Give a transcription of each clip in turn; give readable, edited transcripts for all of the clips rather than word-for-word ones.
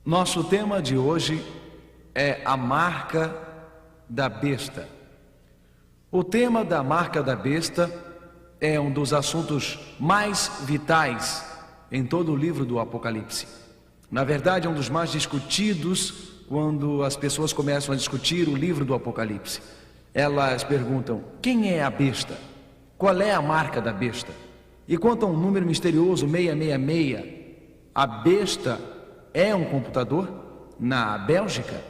Nosso tema de hoje é a marca da besta. O tema da marca da besta é um dos assuntos mais vitais em todo o livro do Apocalipse. Na verdade, é um dos mais discutidos quando as pessoas começam a discutir o livro do Apocalipse. Elas perguntam: quem é a besta? Qual é a marca da besta? E quanto a um número misterioso 666, a besta é um computador? Na Bélgica,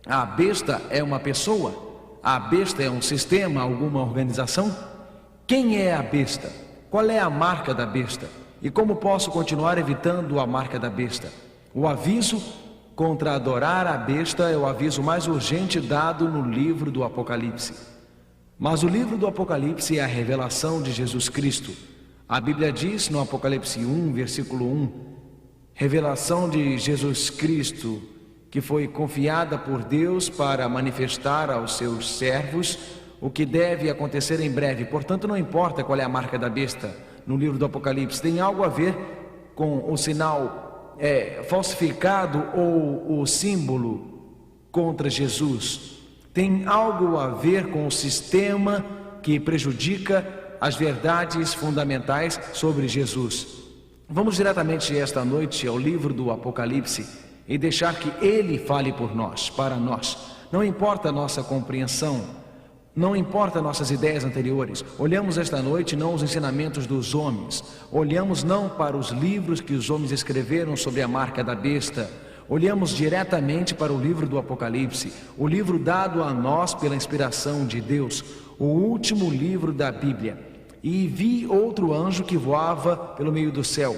a besta é uma pessoa? A besta é um sistema, alguma organização? Quem é a besta? Qual é a marca da besta? E como posso continuar evitando a marca da besta? O aviso contra adorar a besta é o aviso mais urgente dado no livro do Apocalipse. Mas o livro do Apocalipse é a revelação de Jesus Cristo. A Bíblia diz no Apocalipse 1, versículo 1, revelação de Jesus Cristo, que foi confiada por Deus para manifestar aos seus servos o que deve acontecer em breve. Portanto, não importa qual é a marca da besta no livro do Apocalipse, tem algo a ver com o sinal falsificado ou o símbolo contra Jesus. Tem algo a ver com o sistema que prejudica as verdades fundamentais sobre Jesus. Vamos diretamente esta noite ao livro do Apocalipse e deixar que Ele fale por nós, para nós. Não importa a nossa compreensão, não importa nossas ideias anteriores. Olhamos esta noite não os ensinamentos dos homens, olhamos não para os livros que os homens escreveram sobre a marca da besta. Olhamos diretamente para o livro do Apocalipse, o livro dado a nós pela inspiração de Deus, o último livro da Bíblia. E vi outro anjo que voava pelo meio do céu,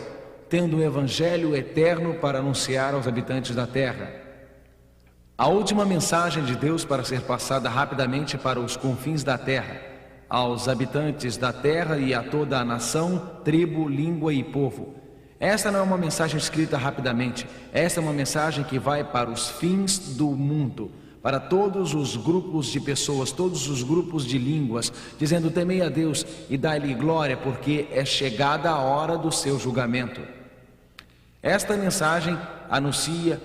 tendo um evangelho eterno para anunciar aos habitantes da terra. A última mensagem de Deus para ser passada rapidamente para os confins da terra, aos habitantes da terra e a toda a nação, tribo, língua e povo. Esta não é uma mensagem escrita rapidamente, esta é uma mensagem que vai para os fins do mundo, para todos os grupos de pessoas, todos os grupos de línguas, dizendo: temei a Deus e dai-lhe glória, porque é chegada a hora do seu julgamento. Esta mensagem anuncia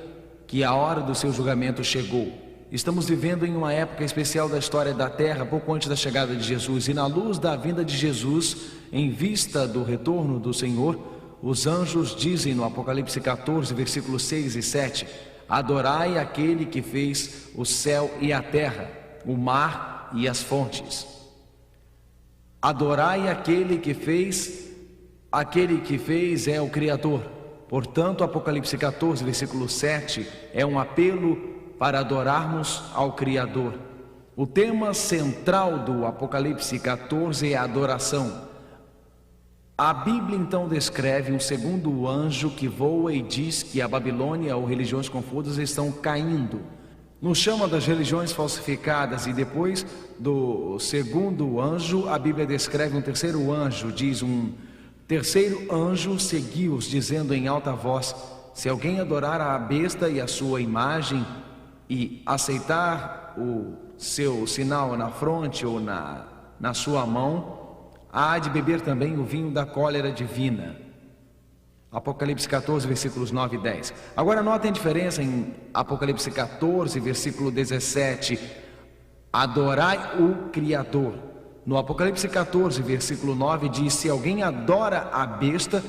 que a hora do seu julgamento chegou. Estamos vivendo em uma época especial da história da terra, pouco antes da chegada de Jesus, e na luz da vinda de Jesus, em vista do retorno do Senhor, os anjos dizem no Apocalipse 14, versículos 6 e 7, adorai aquele que fez o céu e a terra, o mar e as fontes. Adorai aquele que fez é o Criador. Portanto, Apocalipse 14, versículo 7, é um apelo para adorarmos ao Criador. O tema central do Apocalipse 14 é a adoração. A Bíblia então descreve um segundo anjo que voa e diz que a Babilônia ou religiões confusas estão caindo. Nos chama das religiões falsificadas, e depois do segundo anjo, a Bíblia descreve um terceiro anjo, diz: um terceiro anjo seguiu-os, dizendo em alta voz: se alguém adorar a besta e a sua imagem e aceitar o seu sinal na fronte ou na sua mão, há de beber também o vinho da cólera divina. Apocalipse 14, versículos 9 e 10. Agora notem a diferença em Apocalipse 14, versículo 17. Adorai o Criador. No Apocalipse 14, versículo 9 diz: se alguém adora a besta.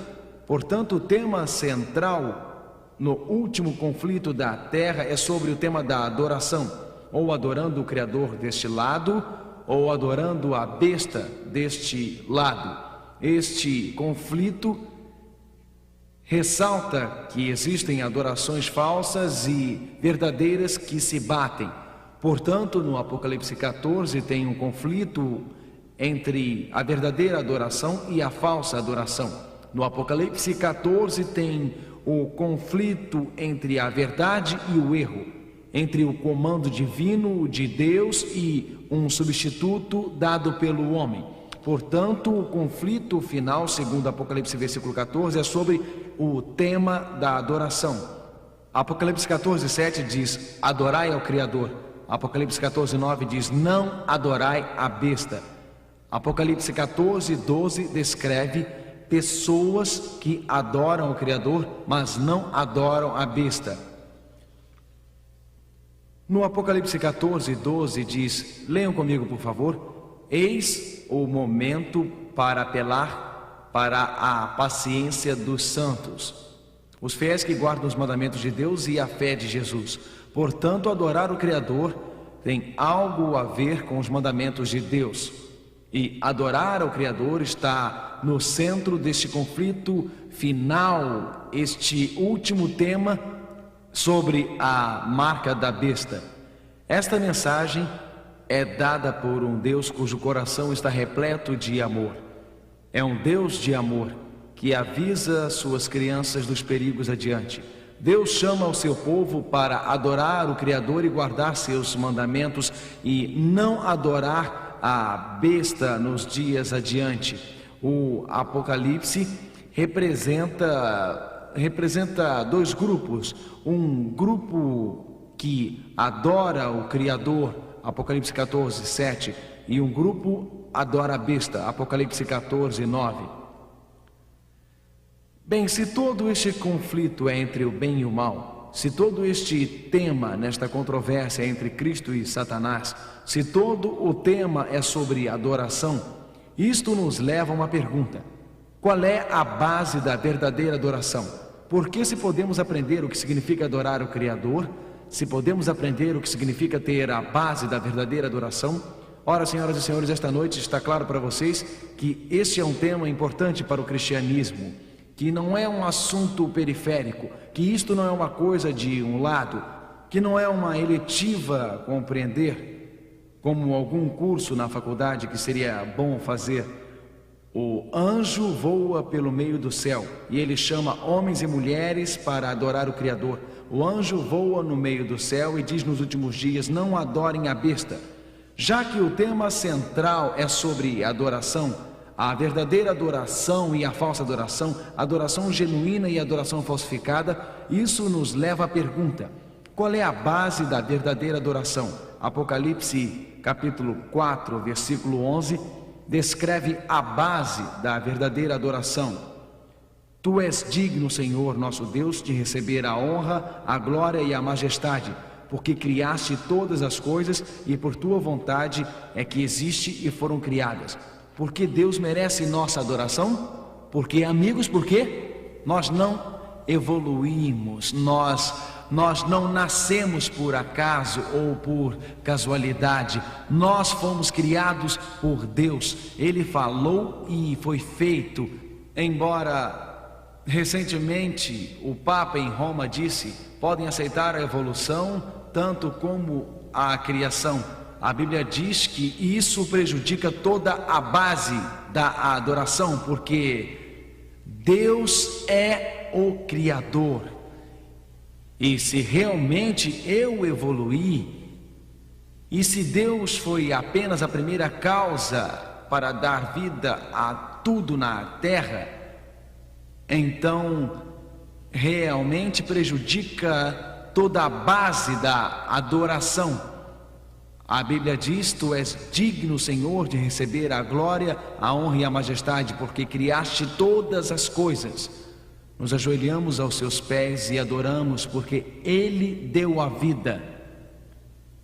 Portanto, o tema central no último conflito da terra é sobre o tema da adoração, ou adorando o Criador deste lado, ou adorando a besta deste lado. Este conflito ressalta que existem adorações falsas e verdadeiras que se batem. Portanto, no Apocalipse 14 tem um conflito entre a verdadeira adoração e a falsa adoração. No Apocalipse 14 tem o conflito entre a verdade e o erro, entre o comando divino de Deus e um substituto dado pelo homem. Portanto, o conflito final, segundo Apocalipse versículo 14, é sobre o tema da adoração. Apocalipse 14, 7 diz: adorai ao Criador. Apocalipse 14, 9 diz: não adorai a besta. Apocalipse 14, 12 descreve pessoas que adoram o Criador, mas não adoram a besta. No Apocalipse 14, 12 diz, leiam comigo por favor: eis o momento para apelar para a paciência dos santos, os fiéis que guardam os mandamentos de Deus e a fé de Jesus. Portanto, adorar o Criador tem algo a ver com os mandamentos de Deus. E adorar ao Criador está no centro deste conflito final, este último tema sobre a marca da besta. Esta mensagem é dada por um Deus cujo coração está repleto de amor. É um Deus de amor que avisa suas crianças dos perigos adiante. Deus chama o seu povo para adorar o Criador e guardar seus mandamentos e não adorar a besta nos dias adiante. O Apocalipse representa dois grupos: um grupo que adora o Criador, Apocalipse 14, 7, e um grupo adora a besta, Apocalipse 14, 9. Bem, se todo este conflito é entre o bem e o mal, se todo este tema nesta controvérsia entre Cristo e Satanás, se todo o tema é sobre adoração, isto nos leva a uma pergunta: qual é a base da verdadeira adoração? Porque se podemos aprender o que significa adorar o Criador, se podemos aprender o que significa ter a base da verdadeira adoração, ora, senhoras e senhores, esta noite está claro para vocês que este é um tema importante para o cristianismo, que não é um assunto periférico, que isto não é uma coisa de um lado, que não é uma eletiva compreender, como algum curso na faculdade que seria bom fazer. O anjo voa pelo meio do céu e ele chama homens e mulheres para adorar o Criador. O anjo voa no meio do céu e diz nos últimos dias: não adorem a besta. Já que o tema central é sobre adoração, a verdadeira adoração e a falsa adoração, adoração genuína e adoração falsificada, isso nos leva à pergunta: qual é a base da verdadeira adoração? Apocalipse capítulo 4, versículo 11, descreve a base da verdadeira adoração. Tu és digno, Senhor, nosso Deus, de receber a honra, a glória e a majestade, porque criaste todas as coisas e por tua vontade é que existe e foram criadas. Porque Deus merece nossa adoração? Porque, amigos, por quê? Nós não evoluímos, nós não nascemos por acaso ou por casualidade. Nós fomos criados por Deus. Ele falou e foi feito. Embora recentemente o Papa em Roma disse: podem aceitar a evolução tanto como a criação. A Bíblia diz que isso prejudica toda a base da adoração, porque Deus é o Criador. E se realmente eu evoluí, e se Deus foi apenas a primeira causa para dar vida a tudo na terra, então realmente prejudica toda a base da adoração. A Bíblia diz: tu és digno, Senhor, de receber a glória, a honra e a majestade, porque criaste todas as coisas. Nos ajoelhamos aos seus pés e adoramos, porque Ele deu a vida.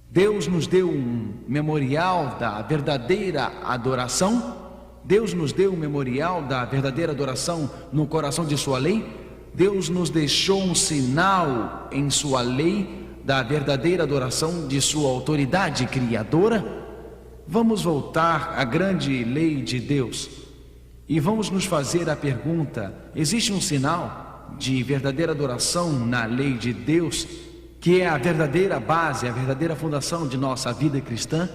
Deus nos deu um memorial da verdadeira adoração. Deus nos deu um memorial da verdadeira adoração no coração de sua lei. Deus nos deixou um sinal em sua lei da verdadeira adoração de sua autoridade criadora. Vamos voltar à grande lei de Deus e vamos nos fazer a pergunta: existe um sinal de verdadeira adoração na lei de Deus, que é a verdadeira base, a verdadeira fundação de nossa vida cristã?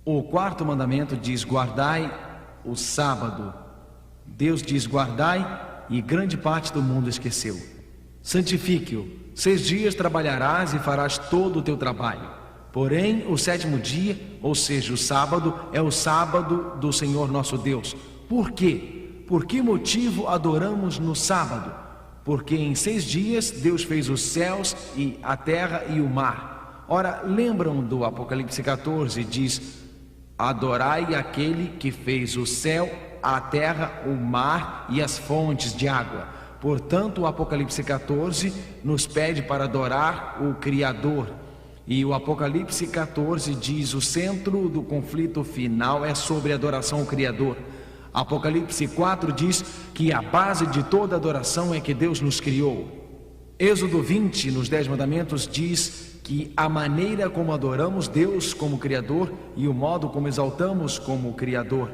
O quarto mandamento diz: guardai o sábado. Deus diz: guardai, e grande parte do mundo esqueceu. Santifique-o. 6 dias trabalharás e farás todo o teu trabalho. Porém, o 7º dia, ou seja, o sábado, é o sábado do Senhor nosso Deus. Por quê? Por que motivo adoramos no sábado? Porque em 6 dias Deus fez os céus e a terra e o mar. Ora, lembram do Apocalipse 14, diz: adorai aquele que fez o céu, a terra, o mar e as fontes de água. Portanto, o Apocalipse 14 nos pede para adorar o Criador. E o Apocalipse 14 diz: o centro do conflito final é sobre a adoração ao Criador. Apocalipse 4 diz que a base de toda adoração é que Deus nos criou. Êxodo 20, nos 10 mandamentos, diz que a maneira como adoramos Deus como Criador e o modo como exaltamos como Criador.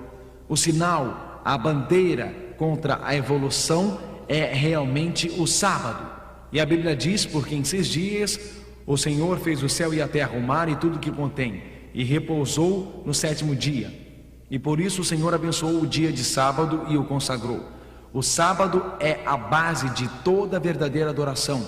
O sinal, a bandeira contra a evolução é realmente o sábado. E a Bíblia diz: porque em 6 dias o Senhor fez o céu e a terra, o mar e tudo que contém, e repousou no 7º dia. E por isso o Senhor abençoou o dia de sábado e o consagrou. O sábado é a base de toda a verdadeira adoração.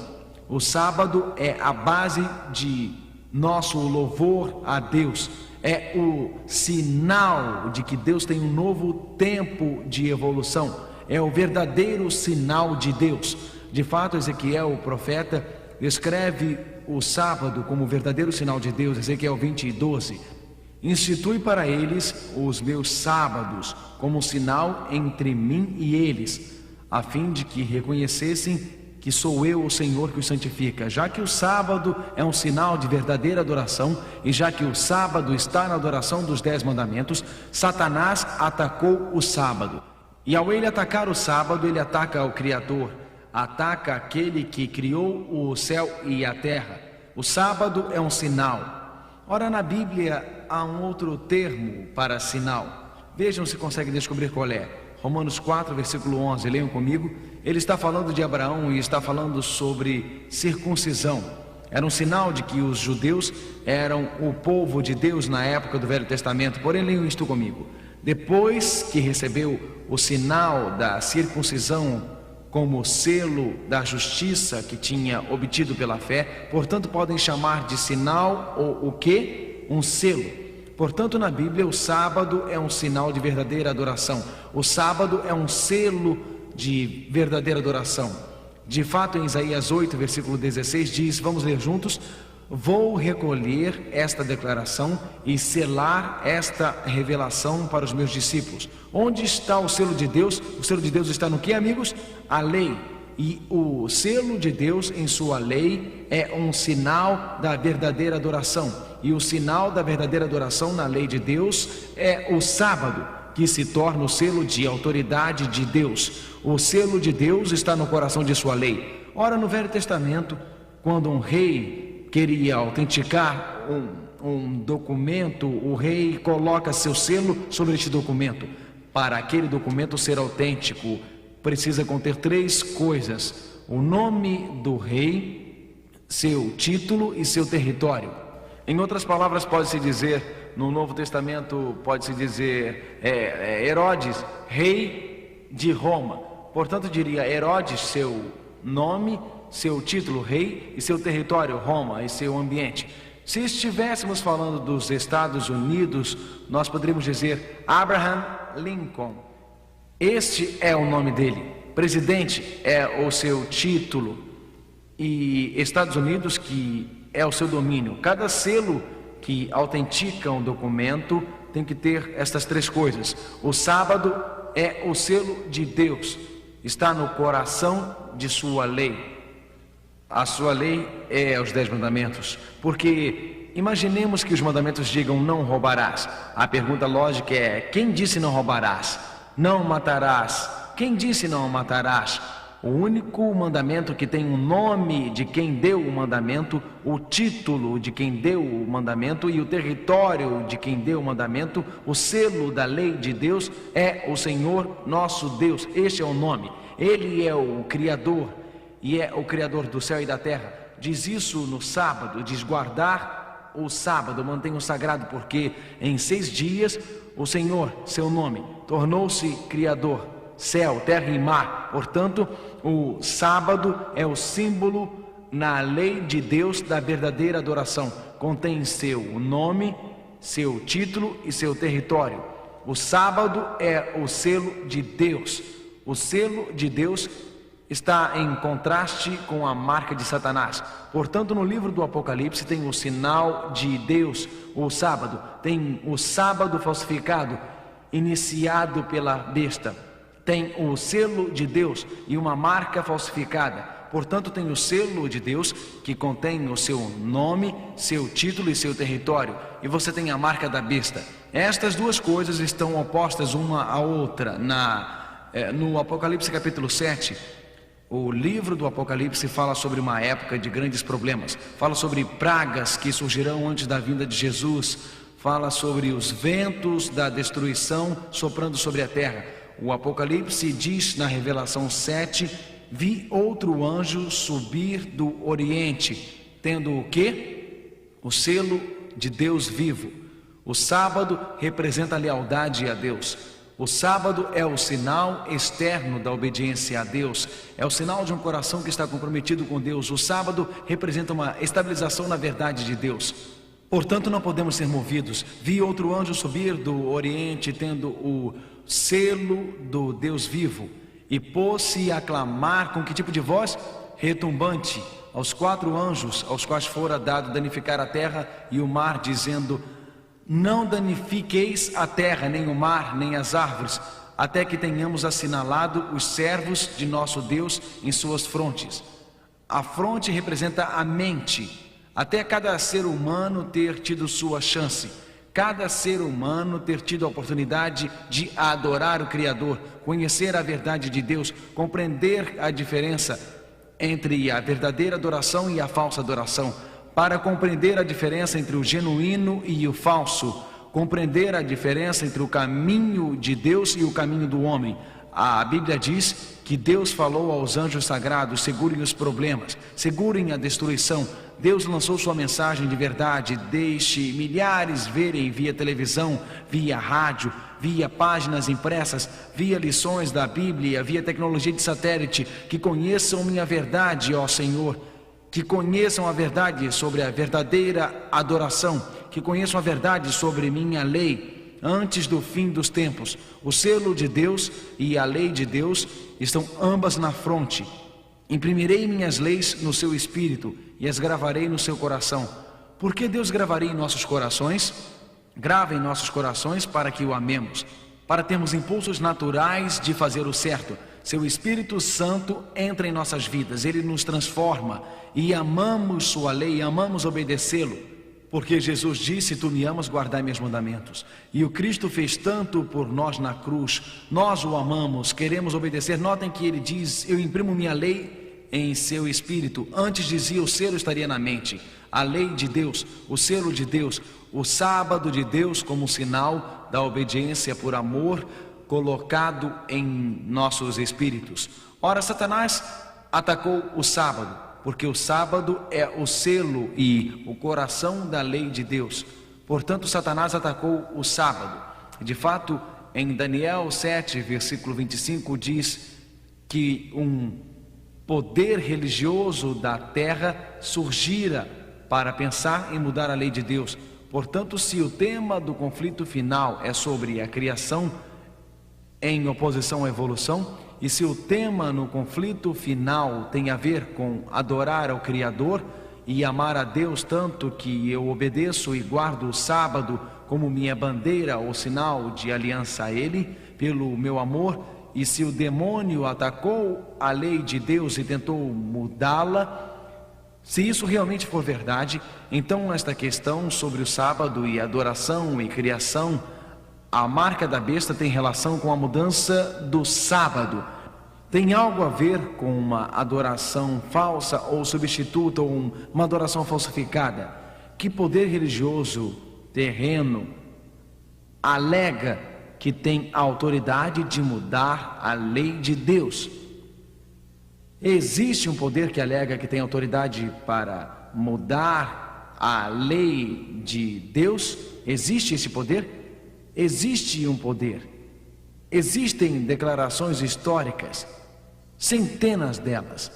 O sábado é a base de nosso louvor a Deus. É o sinal de que Deus tem um novo tempo de evolução. É o verdadeiro sinal de Deus. De fato, Ezequiel, o profeta, descreve o sábado como o verdadeiro sinal de Deus. Ezequiel 20:12. Institui para eles os meus sábados como sinal entre mim e eles, a fim de que reconhecessem que sou eu o Senhor que os santifica. Já que o sábado é um sinal de verdadeira adoração, e já que o sábado está na adoração dos 10 mandamentos, Satanás atacou o sábado. E ao ele atacar o sábado, ele ataca o Criador, ataca aquele que criou o céu e a terra. O sábado é um sinal. Ora, na Bíblia há um outro termo para sinal. Vejam se conseguem descobrir qual é. Romanos 4, versículo 11, leiam comigo. Ele está falando de Abraão e está falando sobre circuncisão. Era um sinal de que os judeus eram o povo de Deus na época do Velho Testamento. Porém, leiam isto comigo. Depois que recebeu o sinal da circuncisão como selo da justiça que tinha obtido pela fé, portanto podem chamar de sinal ou o quê? Um selo. Portanto, na Bíblia o sábado é um sinal de verdadeira adoração. O sábado é um selo de verdadeira adoração. De fato, em Isaías 8, versículo 16 diz, vamos ler juntos: vou recolher esta declaração e selar esta revelação para os meus discípulos. Onde está o selo de Deus? O selo de Deus está no que, amigos? A lei. E o selo de Deus em sua lei é um sinal da verdadeira adoração. E o sinal da verdadeira adoração na lei de Deus é o sábado, que se torna o selo de autoridade de Deus. O selo de Deus está no coração de sua lei. Ora, no Velho Testamento, quando um rei queria autenticar um documento, o rei coloca seu selo sobre este documento. Para aquele documento ser autêntico, precisa conter 3 coisas: o nome do rei, seu título e seu território. Em outras palavras, pode-se dizer, no Novo Testamento, pode-se dizer Herodes, rei de Roma. Portanto, diria Herodes, seu nome, seu título, rei, e seu território, Roma, e seu ambiente. Se estivéssemos falando dos Estados Unidos, nós poderíamos dizer Abraham Lincoln. Este é o nome dele. Presidente é o seu título. E Estados Unidos, que é o seu domínio. Cada selo que autentica um documento tem que ter estas 3 coisas. O sábado é o selo de Deus. Está no coração de sua lei. A sua lei é os 10 mandamentos, porque imaginemos que os mandamentos digam não roubarás. A pergunta lógica é: quem disse não roubarás? Não matarás. Quem disse não matarás? O único mandamento que tem o nome de quem deu o mandamento, o título de quem deu o mandamento e o território de quem deu o mandamento, o selo da lei de Deus é o Senhor nosso Deus. Este é o nome. Ele é o Criador e é o Criador do céu e da terra. Diz isso no sábado, diz guardar o sábado, mantenha o sagrado, porque em 6 dias o Senhor, seu nome, tornou-se Criador, céu, terra e mar. Portanto, o sábado é o símbolo na lei de Deus da verdadeira adoração. Contém seu nome, seu título e seu território. O sábado é o selo de Deus. O selo de Deus está em contraste com a marca de Satanás. Portanto, no livro do Apocalipse tem o sinal de Deus, o sábado. Tem o sábado falsificado, iniciado pela besta. Tem o selo de Deus e uma marca falsificada. Portanto, tem o selo de Deus, que contém o seu nome, seu título e seu território. E você tem a marca da besta. Estas duas coisas estão opostas uma à outra. No Apocalipse capítulo 7, o livro do Apocalipse fala sobre uma época de grandes problemas. Fala sobre pragas que surgirão antes da vinda de Jesus. Fala sobre os ventos da destruição soprando sobre a terra. O Apocalipse diz na Revelação 7: vi outro anjo subir do Oriente, tendo o quê? O selo de Deus vivo. O sábado representa a lealdade a Deus. O sábado é o sinal externo da obediência a Deus. É o sinal de um coração que está comprometido com Deus. O sábado representa uma estabilização na verdade de Deus. Portanto, não podemos ser movidos. Vi outro anjo subir do Oriente, tendo o selo do Deus vivo, e pôs-se a clamar com que tipo de voz? Retumbante, aos 4 anjos aos quais fora dado danificar a terra e o mar, dizendo: não danifiqueis a terra, nem o mar, nem as árvores, até que tenhamos assinalado os servos de nosso Deus em suas frontes. A fronte representa a mente, até cada ser humano ter tido sua chance, cada ser humano ter tido a oportunidade de adorar o Criador, conhecer a verdade de Deus, compreender a diferença entre a verdadeira adoração e a falsa adoração, para compreender a diferença entre o genuíno e o falso, compreender a diferença entre o caminho de Deus e o caminho do homem. A Bíblia diz que Deus falou aos anjos sagrados: segurem os problemas, segurem a destruição. Deus lançou sua mensagem de verdade. Deixe milhares verem via televisão, via rádio, via páginas impressas, via lições da Bíblia, via tecnologia de satélite, que conheçam minha verdade, ó Senhor, que conheçam a verdade sobre a verdadeira adoração, que conheçam a verdade sobre minha lei antes do fim dos tempos. O selo de Deus e a lei de Deus estão ambas na fronte. Imprimirei minhas leis no seu espírito e as gravarei no seu coração. Por que Deus gravaria em nossos corações? Grava em nossos corações para que o amemos, para termos impulsos naturais de fazer o certo. Seu Espírito Santo entra em nossas vidas, ele nos transforma e amamos sua lei, amamos obedecê-lo, porque Jesus disse: tu me amas, guardai meus mandamentos. E o Cristo fez tanto por nós na cruz, nós o amamos, queremos obedecer. Notem que ele diz: eu imprimo minha lei em seu espírito. Antes dizia: o selo estaria na mente. A lei de Deus, o selo de Deus, o sábado de Deus como sinal da obediência por amor colocado em nossos espíritos. Ora, Satanás atacou o sábado, porque o sábado é o selo e o coração da lei de Deus. Portanto, Satanás atacou o sábado. De fato, em Daniel 7, versículo 25, diz que um poder religioso da terra surgira para pensar em mudar a lei de Deus. Portanto, se o tema do conflito final é sobre a criação em oposição à evolução, e se o tema no conflito final tem a ver com adorar ao Criador e amar a Deus tanto que eu obedeço e guardo o sábado como minha bandeira ou sinal de aliança a Ele, pelo meu amor, e se o demônio atacou a lei de Deus e tentou mudá-la, se isso realmente for verdade, então esta questão sobre o sábado e adoração e criação, a marca da besta tem relação com a mudança do sábado. Tem algo a ver com uma adoração falsa ou substituta, ou uma adoração falsificada. Que poder religioso terreno alega que tem a autoridade de mudar a lei de Deus? Existe um poder que alega que tem autoridade para mudar a lei de Deus? Existe esse poder? Existe um poder. Existem declarações históricas, centenas delas,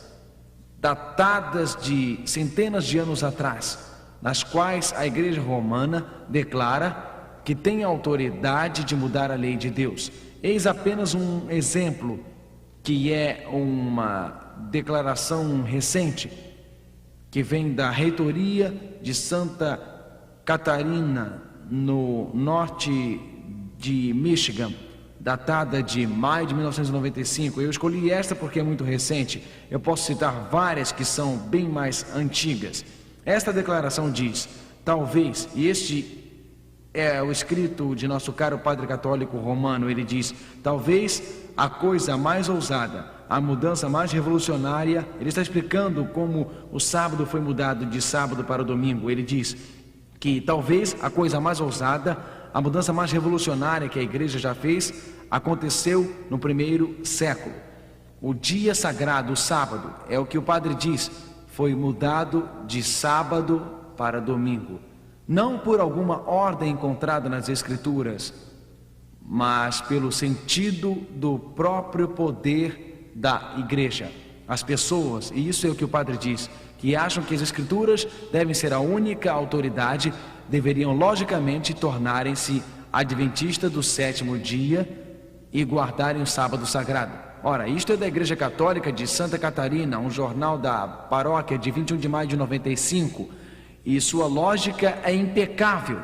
datadas de centenas de anos atrás, nas quais a Igreja Romana declara que tem autoridade de mudar a lei de Deus. Eis apenas um exemplo, que é uma declaração recente, que vem da reitoria de Santa Catarina, no norte de Michigan, datada de maio de 1995. Eu escolhi esta porque é muito recente. Eu posso citar várias que são bem mais antigas. Esta declaração diz: talvez, e este é o escrito de nosso caro padre católico romano, ele diz: talvez a coisa mais ousada, a mudança mais revolucionária, ele está explicando como o sábado foi mudado de sábado para o domingo. Ele diz que talvez a coisa mais ousada, a mudança mais revolucionária que a igreja já fez, aconteceu no primeiro século. O dia sagrado, o sábado, é o que o padre diz, foi mudado de sábado para domingo. Não por alguma ordem encontrada nas Escrituras, mas pelo sentido do próprio poder da igreja. As pessoas, e isso é o que o padre diz, que acham que as Escrituras devem ser a única autoridade, deveriam logicamente tornarem-se adventistas do sétimo dia e guardarem o sábado sagrado. Ora, isto é da Igreja Católica de Santa Catarina, um jornal da paróquia de 21 de maio de 95, e sua lógica é impecável.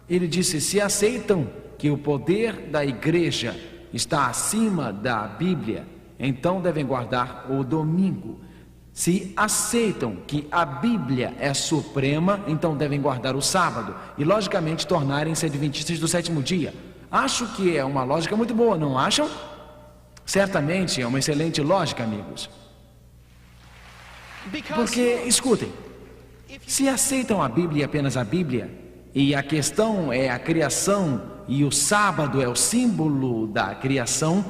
Ele disse: se aceitam que o poder da igreja está acima da Bíblia, então devem guardar o domingo. Se aceitam que a Bíblia é suprema, então devem guardar o sábado e logicamente tornarem-se adventistas do sétimo dia. Acho que é uma lógica muito boa, não acham? Certamente é uma excelente lógica, amigos. Porque, escutem, se aceitam a Bíblia e apenas a Bíblia, e a questão é a criação e o sábado é o símbolo da criação,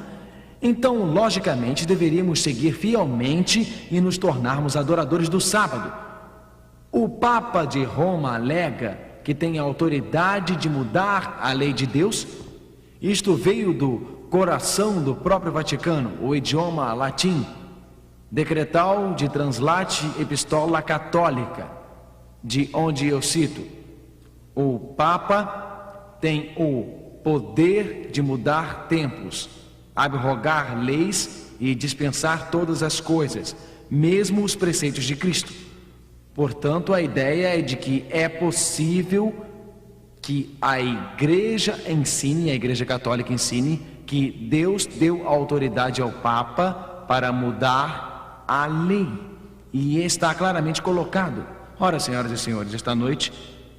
então logicamente deveríamos seguir fielmente e nos tornarmos adoradores do sábado. O Papa de Roma alega que tem a autoridade de mudar a lei de Deus. Isto veio do coração do próprio Vaticano, o idioma latim, Decretal de Translate Epistola Católica, de onde eu cito: o Papa tem o poder de mudar tempos, abrogar leis e dispensar todas as coisas, mesmo os preceitos de Cristo. Portanto, a ideia é de que é possível que a igreja ensine, a igreja católica ensine, que Deus deu autoridade ao Papa para mudar a lei. E está claramente colocado. Ora, senhoras e senhores, esta noite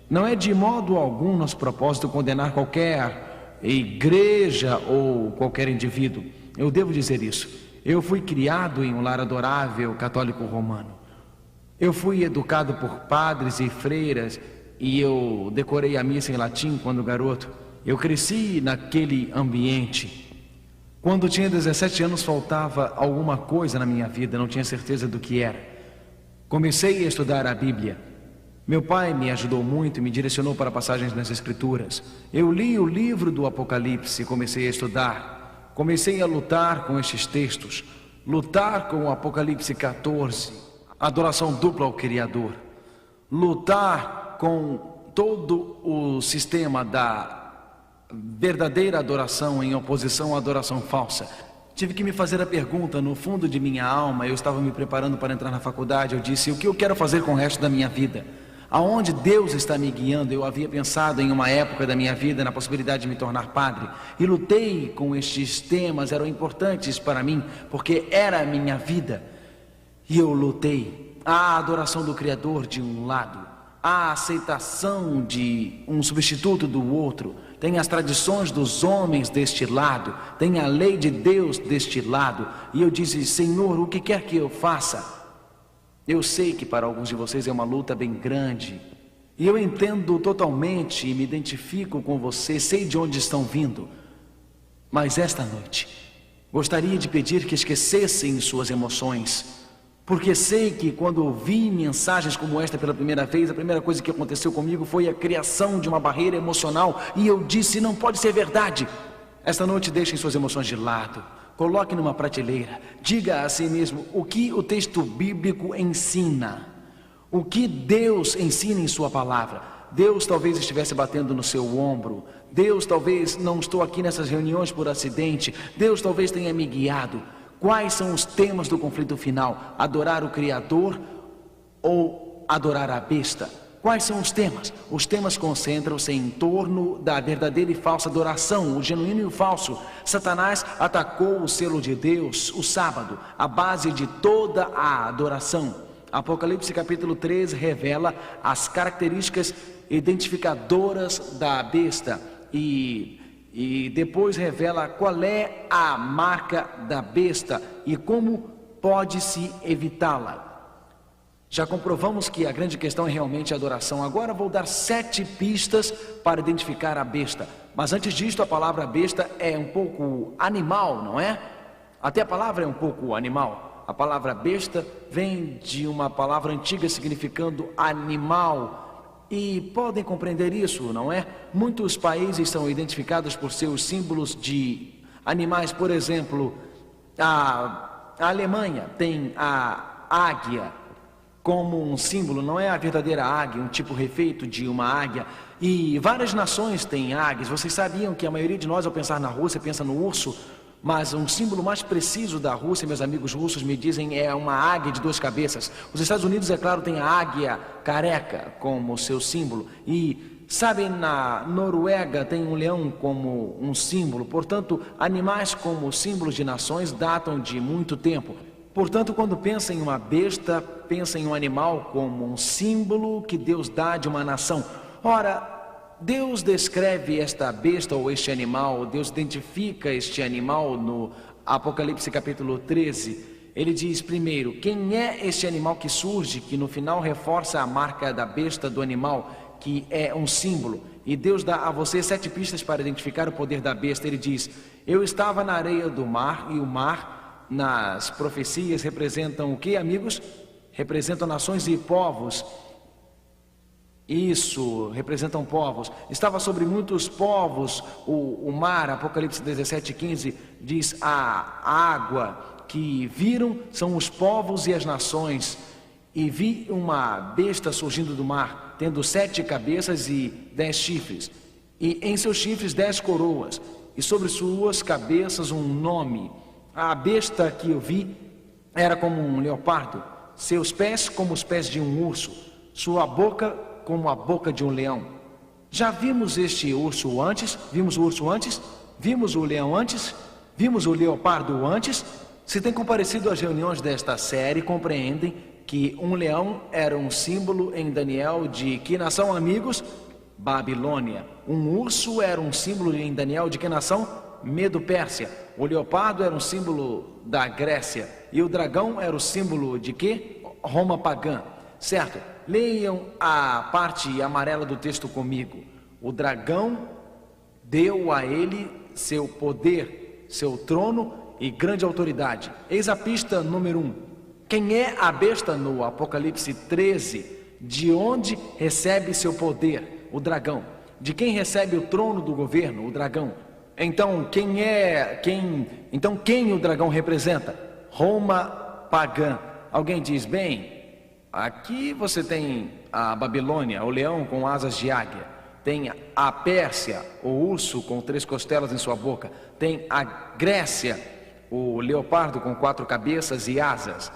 não é de modo algum nosso propósito condenar qualquer igreja ou qualquer indivíduo. Eu devo dizer isso. Eu fui criado em um lar adorável católico romano. Eu fui educado por padres e freiras e eu decorei a missa em latim quando garoto. Eu cresci naquele ambiente. Quando tinha 17 anos faltava alguma coisa na minha vida, não tinha certeza do que era. Comecei a estudar a Bíblia. Meu pai me ajudou muito e me direcionou para passagens nas Escrituras. Eu li o livro do Apocalipse e comecei a estudar. Comecei a lutar com estes textos, lutar com o Apocalipse 14, adoração dupla ao Criador, lutar com todo o sistema da verdadeira adoração em oposição à adoração falsa. Tive que me fazer a pergunta no fundo de minha alma. Eu estava me preparando para entrar na faculdade. Eu disse: o que eu quero fazer com o resto da minha vida? Aonde Deus está me guiando? Eu havia pensado em uma época da minha vida na possibilidade de me tornar padre e lutei com estes temas, eram importantes para mim porque era a minha vida. E eu lutei. A adoração do Criador de um lado, a aceitação de um substituto do outro, tem as tradições dos homens deste lado, tem a lei de Deus deste lado. E eu disse: Senhor, o que quer que eu faça? Eu sei que para alguns de vocês é uma luta bem grande, e eu entendo totalmente e me identifico com vocês, sei de onde estão vindo. Mas esta noite, gostaria de pedir que esquecessem suas emoções, porque sei que quando ouvi mensagens como esta pela primeira vez, a primeira coisa que aconteceu comigo foi a criação de uma barreira emocional, e eu disse: não pode ser verdade. Esta noite deixem suas emoções de lado, coloque numa prateleira, diga a si mesmo o que o texto bíblico ensina, o que Deus ensina em sua palavra. Deus talvez estivesse batendo no seu ombro, Deus talvez não estou aqui nessas reuniões por acidente, Deus talvez tenha me guiado. Quais são os temas do conflito final? Adorar o Criador ou adorar a besta? Quais são os temas? Os temas concentram-se em torno da verdadeira e falsa adoração, o genuíno e o falso. Satanás atacou o selo de Deus, o sábado, a base de toda a adoração. Apocalipse capítulo 13 revela as características identificadoras da besta e depois revela qual é a marca da besta e como pode-se evitá-la. Já comprovamos que a grande questão é realmente a adoração. Agora vou dar 7 pistas para identificar a besta. Mas antes disto, a palavra besta é um pouco animal, não é? Até a palavra é um pouco animal. A palavra besta vem de uma palavra antiga significando animal. E podem compreender isso, não é? Muitos países são identificados por seus símbolos de animais. Por exemplo, a Alemanha tem a águia como um símbolo, não é a verdadeira águia, um tipo refeito de uma águia. E várias nações têm águias. Vocês sabiam que a maioria de nós, ao pensar na Rússia, pensa no urso? Mas um símbolo mais preciso da Rússia, meus amigos russos me dizem, é uma águia de 2 cabeças. Os Estados Unidos, é claro, tem a águia careca como seu símbolo. E sabem, na Noruega tem um leão como um símbolo. Portanto, animais como símbolos de nações datam de muito tempo. Portanto, quando pensa em uma besta, pensa em um animal como um símbolo que Deus dá de uma nação. Ora, Deus descreve esta besta ou este animal, Deus identifica este animal no Apocalipse capítulo 13. Ele diz primeiro, quem é este animal que surge, que no final reforça a marca da besta do animal, que é um símbolo. E Deus dá a você 7 pistas para identificar o poder da besta. Ele diz, eu estava na areia do mar e o mar... Nas profecias representam o que, amigos? Representam nações e povos. Isso, representam povos. Estava sobre muitos povos o mar. Apocalipse 17:15 diz a água que viram são os povos e as nações. E vi uma besta surgindo do mar, tendo 7 cabeças e 10 chifres. E em seus chifres 10 coroas. E sobre suas cabeças um nome. A besta que eu vi era como um leopardo, seus pés como os pés de um urso, sua boca como a boca de um leão. Já vimos este urso antes? Vimos o urso antes? Vimos o leão antes? Vimos o leopardo antes? Se tem comparecido às reuniões desta série, compreendem que um leão era um símbolo em Daniel de que nação, amigos? Babilônia. Um urso era um símbolo em Daniel de que nação? Medo-Pérsia. O leopardo era um símbolo da Grécia. E o dragão era o símbolo de quê? Roma pagã. Certo? Leiam a parte amarela do texto comigo. O dragão deu a ele seu poder, seu trono e grande autoridade. Eis a pista número 1. Quem é a besta no Apocalipse 13? De onde recebe seu poder? O dragão. De quem recebe o trono do governo? O dragão. Então, quem o dragão representa? Roma pagã. Alguém diz, bem, aqui você tem a Babilônia, o leão com asas de águia. Tem a Pérsia, o urso com 3 costelas em sua boca. Tem a Grécia, o leopardo com 4 cabeças e asas.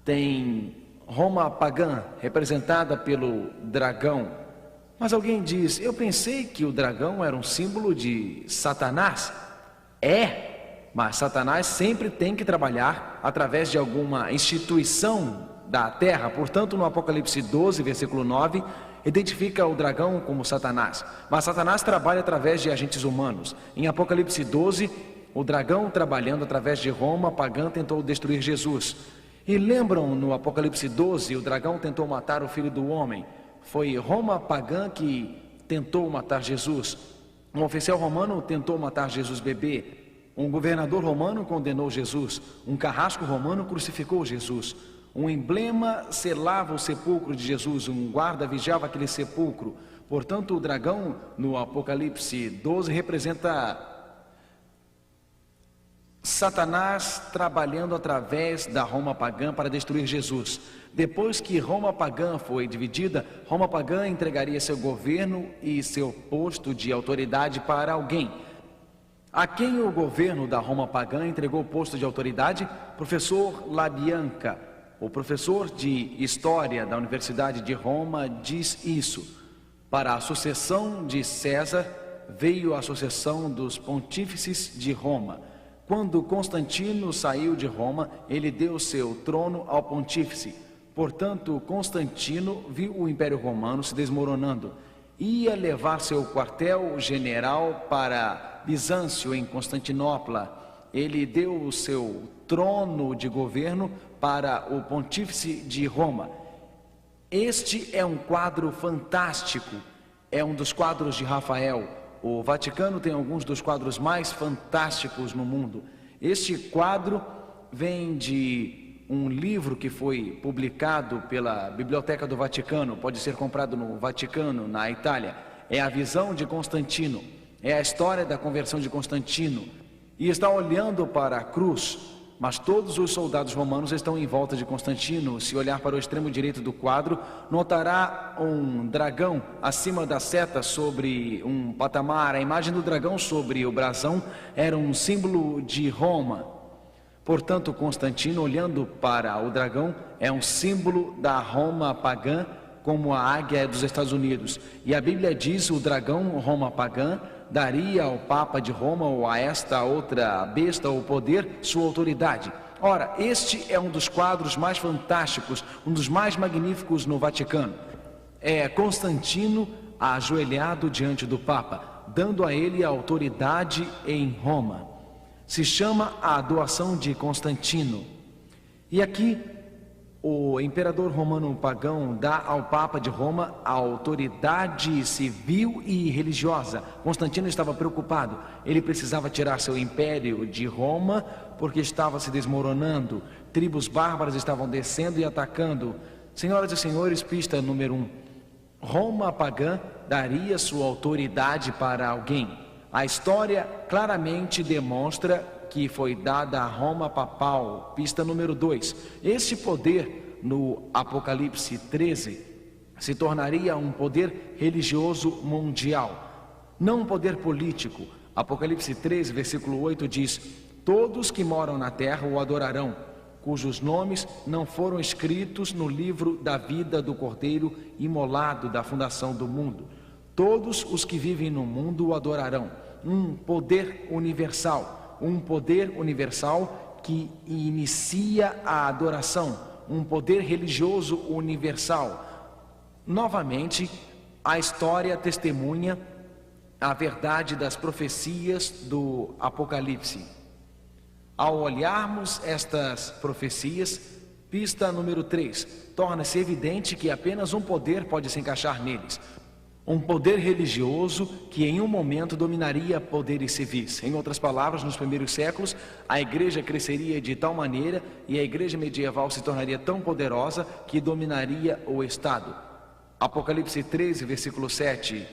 Tem Roma pagã, representada pelo dragão. Mas alguém diz, eu pensei que o dragão era um símbolo de Satanás. Mas Satanás sempre tem que trabalhar através de alguma instituição da terra. Portanto, no Apocalipse 12, versículo 9, identifica o dragão como Satanás. Mas Satanás trabalha através de agentes humanos. Em Apocalipse 12, o dragão, trabalhando através de Roma pagã, tentou destruir Jesus. E lembram, no Apocalipse 12, o dragão tentou matar o Filho do Homem. Foi Roma pagã que tentou matar Jesus. Um oficial romano tentou matar Jesus bebê. Um governador romano condenou Jesus. Um carrasco romano crucificou Jesus. Um emblema selava o sepulcro de Jesus. Um guarda vigiava aquele sepulcro. Portanto, o dragão no Apocalipse 12 representa Satanás trabalhando através da Roma pagã para destruir Jesus. Depois que Roma pagã foi dividida, Roma pagã entregaria seu governo e seu posto de autoridade para alguém. A quem o governo da Roma pagã entregou o posto de autoridade? Professor LaBianca. O professor de História da Universidade de Roma diz isso: para a sucessão de César veio a sucessão dos pontífices de Roma. Quando Constantino saiu de Roma, ele deu seu trono ao pontífice. Portanto, Constantino viu o Império Romano se desmoronando. Ia levar seu quartel-general para Bizâncio, em Constantinopla. Ele deu o seu trono de governo para o pontífice de Roma. Este é um quadro fantástico, é um dos quadros de Rafael. O Vaticano tem alguns dos quadros mais fantásticos no mundo. Este quadro vem de um livro que foi publicado pela Biblioteca do Vaticano, pode ser comprado no Vaticano, na Itália. É a visão de Constantino, é a história da conversão de Constantino. E está olhando para a cruz, mas todos os soldados romanos estão em volta de Constantino. Se olhar para o extremo direito do quadro, notará um dragão acima da seta sobre um patamar. A imagem do dragão sobre o brasão era um símbolo de Roma. Portanto, Constantino, olhando para o dragão, é um símbolo da Roma pagã, como a águia dos Estados Unidos. E a Bíblia diz: o dragão, Roma pagã, daria ao Papa de Roma ou a esta outra besta o poder, sua autoridade. Ora, este é um dos quadros mais fantásticos, um dos mais magníficos no Vaticano. É Constantino ajoelhado diante do Papa, dando a ele a autoridade em Roma. Se chama a doação de Constantino. E aqui o imperador romano pagão dá ao Papa de Roma a autoridade civil e religiosa. Constantino estava preocupado. Ele precisava tirar seu império de Roma porque estava se desmoronando. Tribos bárbaras estavam descendo e atacando. Senhoras e senhores, pista número 1. Roma pagã daria sua autoridade para alguém. A história claramente demonstra que foi dada a Roma papal. Pista número 2. Este poder, no Apocalipse 13, se tornaria um poder religioso mundial, não um poder político. Apocalipse 13, versículo 8 diz: todos que moram na terra o adorarão, cujos nomes não foram escritos no livro da vida do Cordeiro imolado da fundação do mundo. Todos os que vivem no mundo o adorarão. Um poder universal que inicia a adoração, um poder religioso universal. Novamente, a história testemunha a verdade das profecias do Apocalipse. Ao olharmos estas profecias, pista número 3, torna-se evidente que apenas um poder pode se encaixar neles. Um poder religioso que em um momento dominaria poderes civis. Em outras palavras, nos primeiros séculos, a igreja cresceria de tal maneira e a igreja medieval se tornaria tão poderosa que dominaria o Estado. Apocalipse 13, versículo 7,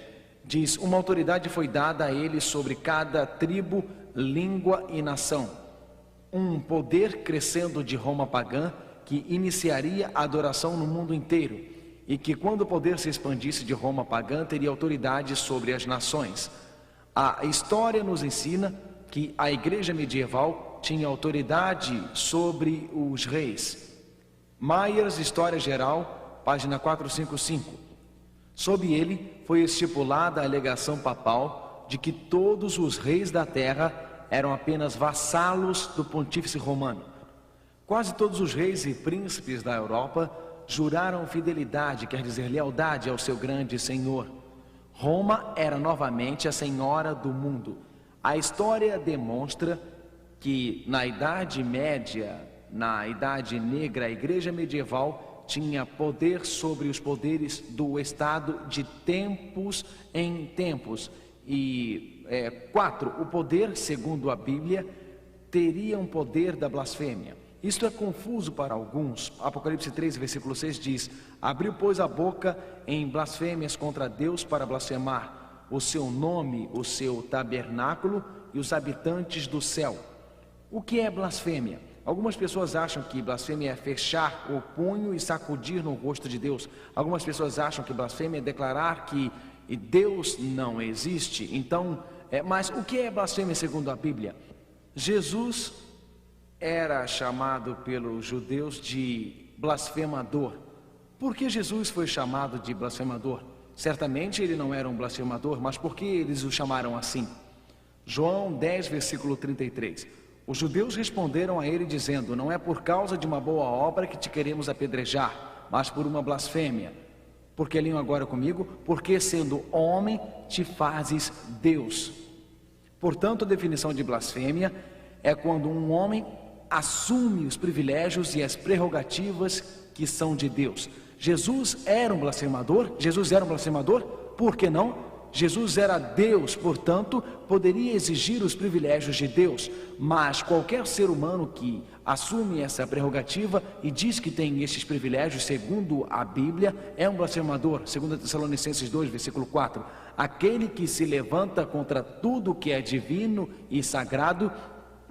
diz: uma autoridade foi dada a ele sobre cada tribo, língua e nação. Um poder crescendo de Roma pagã que iniciaria a adoração no mundo inteiro. E que quando o poder se expandisse de Roma pagã, teria autoridade sobre as nações. A história nos ensina que a igreja medieval tinha autoridade sobre os reis. Myers, História Geral, página 455. Sob ele foi estipulada a alegação papal de que todos os reis da terra eram apenas vassalos do pontífice romano. Quase todos os reis e príncipes da Europa juraram fidelidade, quer dizer, lealdade ao seu grande Senhor. Roma era novamente a senhora do mundo. A história demonstra que na Idade Média, na Idade Negra, a igreja medieval tinha poder sobre os poderes do Estado de tempos em tempos. E 4, o poder, segundo a Bíblia, teria um poder da blasfêmia. Isto é confuso para alguns. Apocalipse 13, versículo 6 diz: abriu, pois, a boca em blasfêmias contra Deus para blasfemar o seu nome, o seu tabernáculo e os habitantes do céu. O que é blasfêmia? Algumas pessoas acham que blasfêmia é fechar o punho e sacudir no rosto de Deus. Algumas pessoas acham que blasfêmia é declarar que Deus não existe. Então, mas o que é blasfêmia segundo a Bíblia? Jesus era chamado pelos judeus de blasfemador. Por que Jesus foi chamado de blasfemador? Certamente ele não era um blasfemador, mas por que eles o chamaram assim? João 10, versículo 33. Os judeus responderam a ele dizendo: não é por causa de uma boa obra que te queremos apedrejar, mas por uma blasfêmia. Porque leiam agora comigo: porque sendo homem te fazes Deus. Portanto, a definição de blasfêmia é quando um homem assume os privilégios e as prerrogativas que são de Deus. Jesus era um blasfemador? Jesus era um blasfemador? Por que não? Jesus era Deus, portanto, poderia exigir os privilégios de Deus, mas qualquer ser humano que assume essa prerrogativa e diz que tem esses privilégios, segundo a Bíblia, é um blasfemador. 2 Tessalonicenses 2, versículo 4. Aquele que se levanta contra tudo que é divino e sagrado,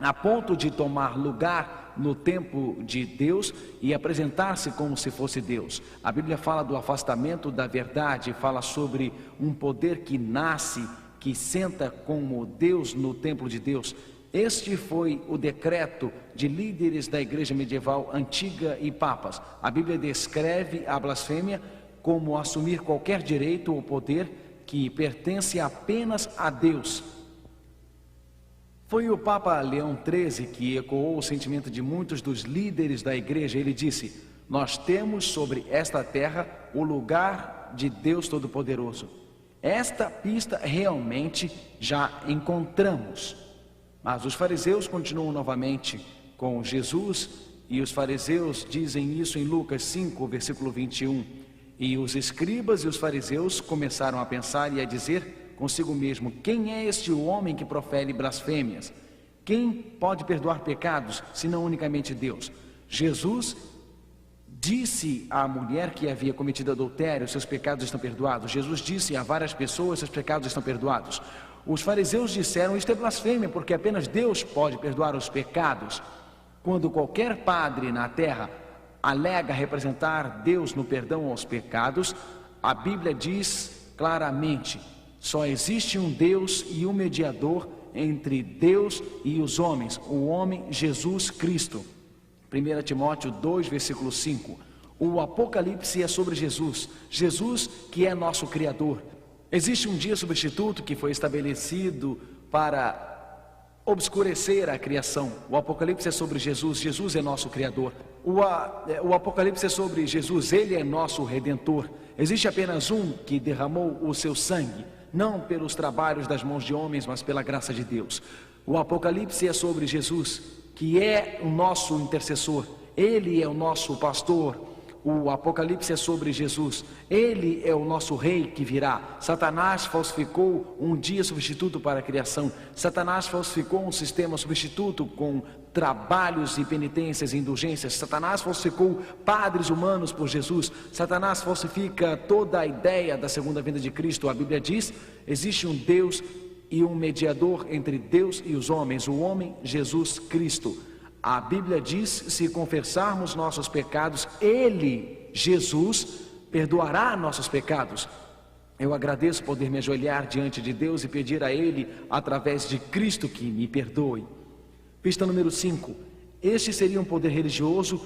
a ponto de tomar lugar no templo de Deus e apresentar-se como se fosse Deus. A Bíblia fala do afastamento da verdade, fala sobre um poder que nasce, que senta como Deus no templo de Deus. Este foi o decreto de líderes da igreja medieval antiga e papas. A Bíblia descreve a blasfêmia como assumir qualquer direito ou poder que pertence apenas a Deus. Foi o Papa Leão XIII que ecoou o sentimento de muitos dos líderes da igreja. Ele disse: nós temos sobre esta terra o lugar de Deus Todo-Poderoso. Esta pista realmente já encontramos. Mas os fariseus continuam novamente com Jesus, e os fariseus dizem isso em Lucas 5, versículo 21. E os escribas e os fariseus começaram a pensar e a dizer consigo mesmo: quem é este homem que profere blasfêmias? Quem pode perdoar pecados, senão unicamente Deus? Jesus disse à mulher que havia cometido adultério: seus pecados estão perdoados. Jesus disse a várias pessoas: seus pecados estão perdoados. Os fariseus disseram: isto é blasfêmia, porque apenas Deus pode perdoar os pecados. Quando qualquer padre na terra alega representar Deus no perdão aos pecados, a Bíblia diz claramente: só existe um Deus e um mediador entre Deus e os homens, o homem Jesus Cristo. 1 Timóteo 2, versículo 5. O Apocalipse é sobre Jesus, Jesus que é nosso Criador. Existe um dia substituto que foi estabelecido para obscurecer a criação. O Apocalipse é sobre Jesus, Jesus é nosso Criador. O Apocalipse é sobre Jesus, Ele é nosso Redentor. Existe apenas um que derramou o seu sangue, não pelos trabalhos das mãos de homens, mas pela graça de Deus. O Apocalipse é sobre Jesus, que é o nosso intercessor. Ele é o nosso pastor. O Apocalipse é sobre Jesus. Ele é o nosso rei que virá. Satanás falsificou um dia substituto para a criação. Satanás falsificou um sistema substituto com trabalhos e penitências e indulgências. Satanás falsificou padres humanos por Jesus. Satanás falsifica toda a ideia da segunda vinda de Cristo. A Bíblia diz: existe um Deus e um mediador entre Deus e os homens, o homem Jesus Cristo. A Bíblia diz: se confessarmos nossos pecados, Ele, Jesus, perdoará nossos pecados. Eu agradeço poder me ajoelhar diante de Deus e pedir a Ele, através de Cristo, que me perdoe. Pista número 5. Este seria um poder religioso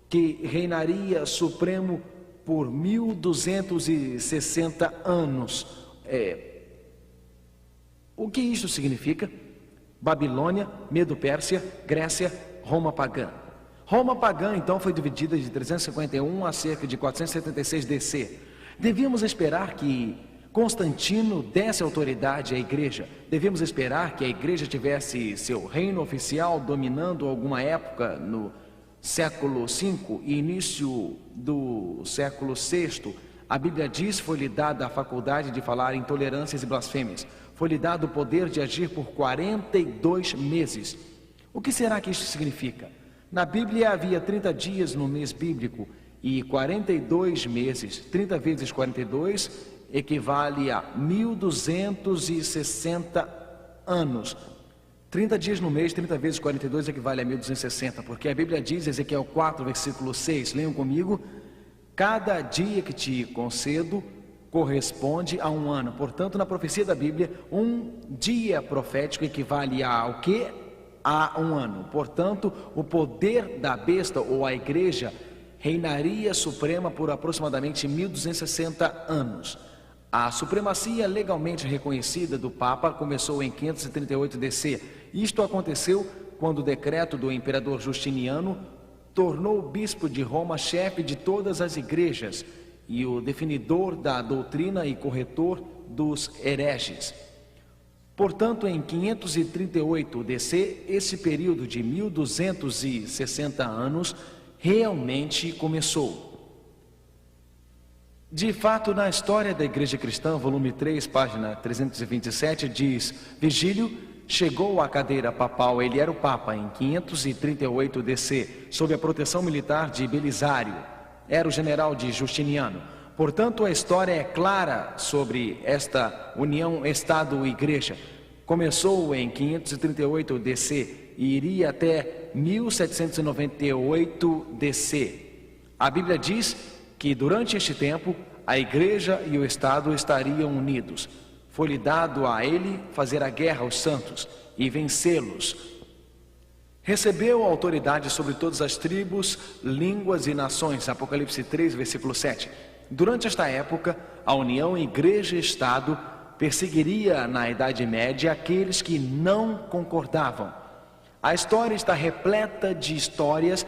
que reinaria supremo por 1260 anos. O que isso significa? Babilônia, Medo-Pérsia, Grécia, Roma pagã. Roma pagã, então, foi dividida de 351 a cerca de 476 DC. Devíamos esperar que Constantino desse autoridade à igreja. Devíamos esperar que a igreja tivesse seu reino oficial dominando alguma época no século V e início do século VI. A Bíblia diz: foi-lhe dada a faculdade de falar intolerâncias e blasfêmias. Foi-lhe dado o poder de agir por 42 meses. O que será que isso significa? Na Bíblia havia 30 dias no mês bíblico e 42 meses. 30 vezes 42 equivale a 1260 anos. 30 dias no mês, 30 vezes 42 equivale a 1260, porque a Bíblia diz, Ezequiel 4, versículo 6, leiam comigo: cada dia que te concedo corresponde a um ano. Portanto, na profecia da Bíblia, um dia profético equivale ao quê? A um ano. Portanto, o poder da besta ou a igreja reinaria suprema por aproximadamente 1260 anos. A supremacia legalmente reconhecida do Papa começou em 538 DC. Isto aconteceu quando o decreto do imperador Justiniano tornou o bispo de Roma chefe de todas as igrejas e o definidor da doutrina e corretor dos hereges. Portanto, em 538 DC, esse período de 1260 anos realmente começou. De fato, na História da Igreja Cristã, volume 3, página 327, diz: Vigílio chegou à cadeira papal, ele era o Papa, em 538 DC, sob a proteção militar de Belisário, era o general de Justiniano. Portanto, a história é clara sobre esta união Estado-Igreja. Começou em 538 DC e iria até 1798 DC. A Bíblia diz que durante este tempo a Igreja e o Estado estariam unidos. Foi-lhe dado a ele fazer a guerra aos santos e vencê-los. Recebeu autoridade sobre todas as tribos, línguas e nações. Apocalipse 3, versículo 7. Durante esta época, a união Igreja-Estado perseguiria na Idade Média aqueles que não concordavam. A história está repleta de histórias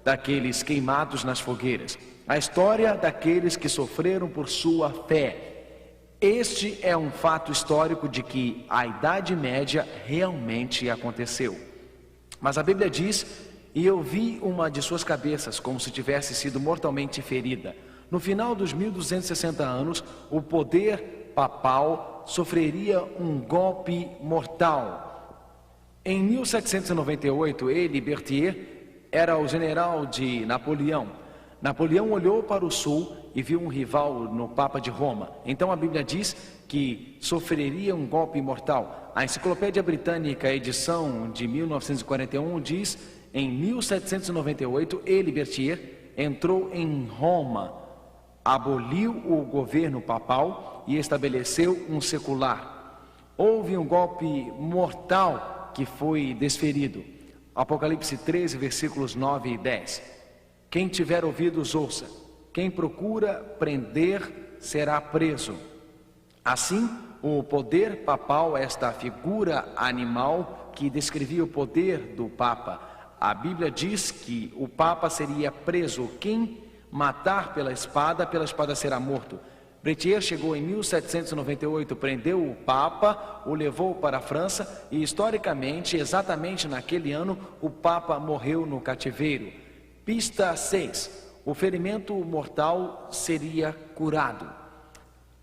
daqueles queimados nas fogueiras. A história daqueles que sofreram por sua fé. Este é um fato histórico de que a Idade Média realmente aconteceu. Mas a Bíblia diz: e eu vi uma de suas cabeças como se tivesse sido mortalmente ferida. No final dos 1260 anos, o poder papal sofreria um golpe mortal. Em 1798, ele, Berthier, era o general de Napoleão. Napoleão olhou para o sul e viu um rival no Papa de Roma. Então a Bíblia diz que sofreria um golpe mortal. A Enciclopédia Britânica, edição de 1941, diz: em 1798, ele, Berthier, entrou em Roma, aboliu o governo papal e estabeleceu um secular. Houve um golpe mortal que foi desferido. Apocalipse 13, versículos 9 e 10. Quem tiver ouvidos, ouça. Quem procura prender será preso. Assim, o poder papal, esta figura animal que descrevia o poder do Papa. A Bíblia diz que o Papa seria preso. Quem matar pela espada será morto. Berthier chegou em 1798, prendeu o Papa, o levou para a França e, historicamente, exatamente naquele ano, o Papa morreu no cativeiro. Pista 6. O ferimento mortal seria curado.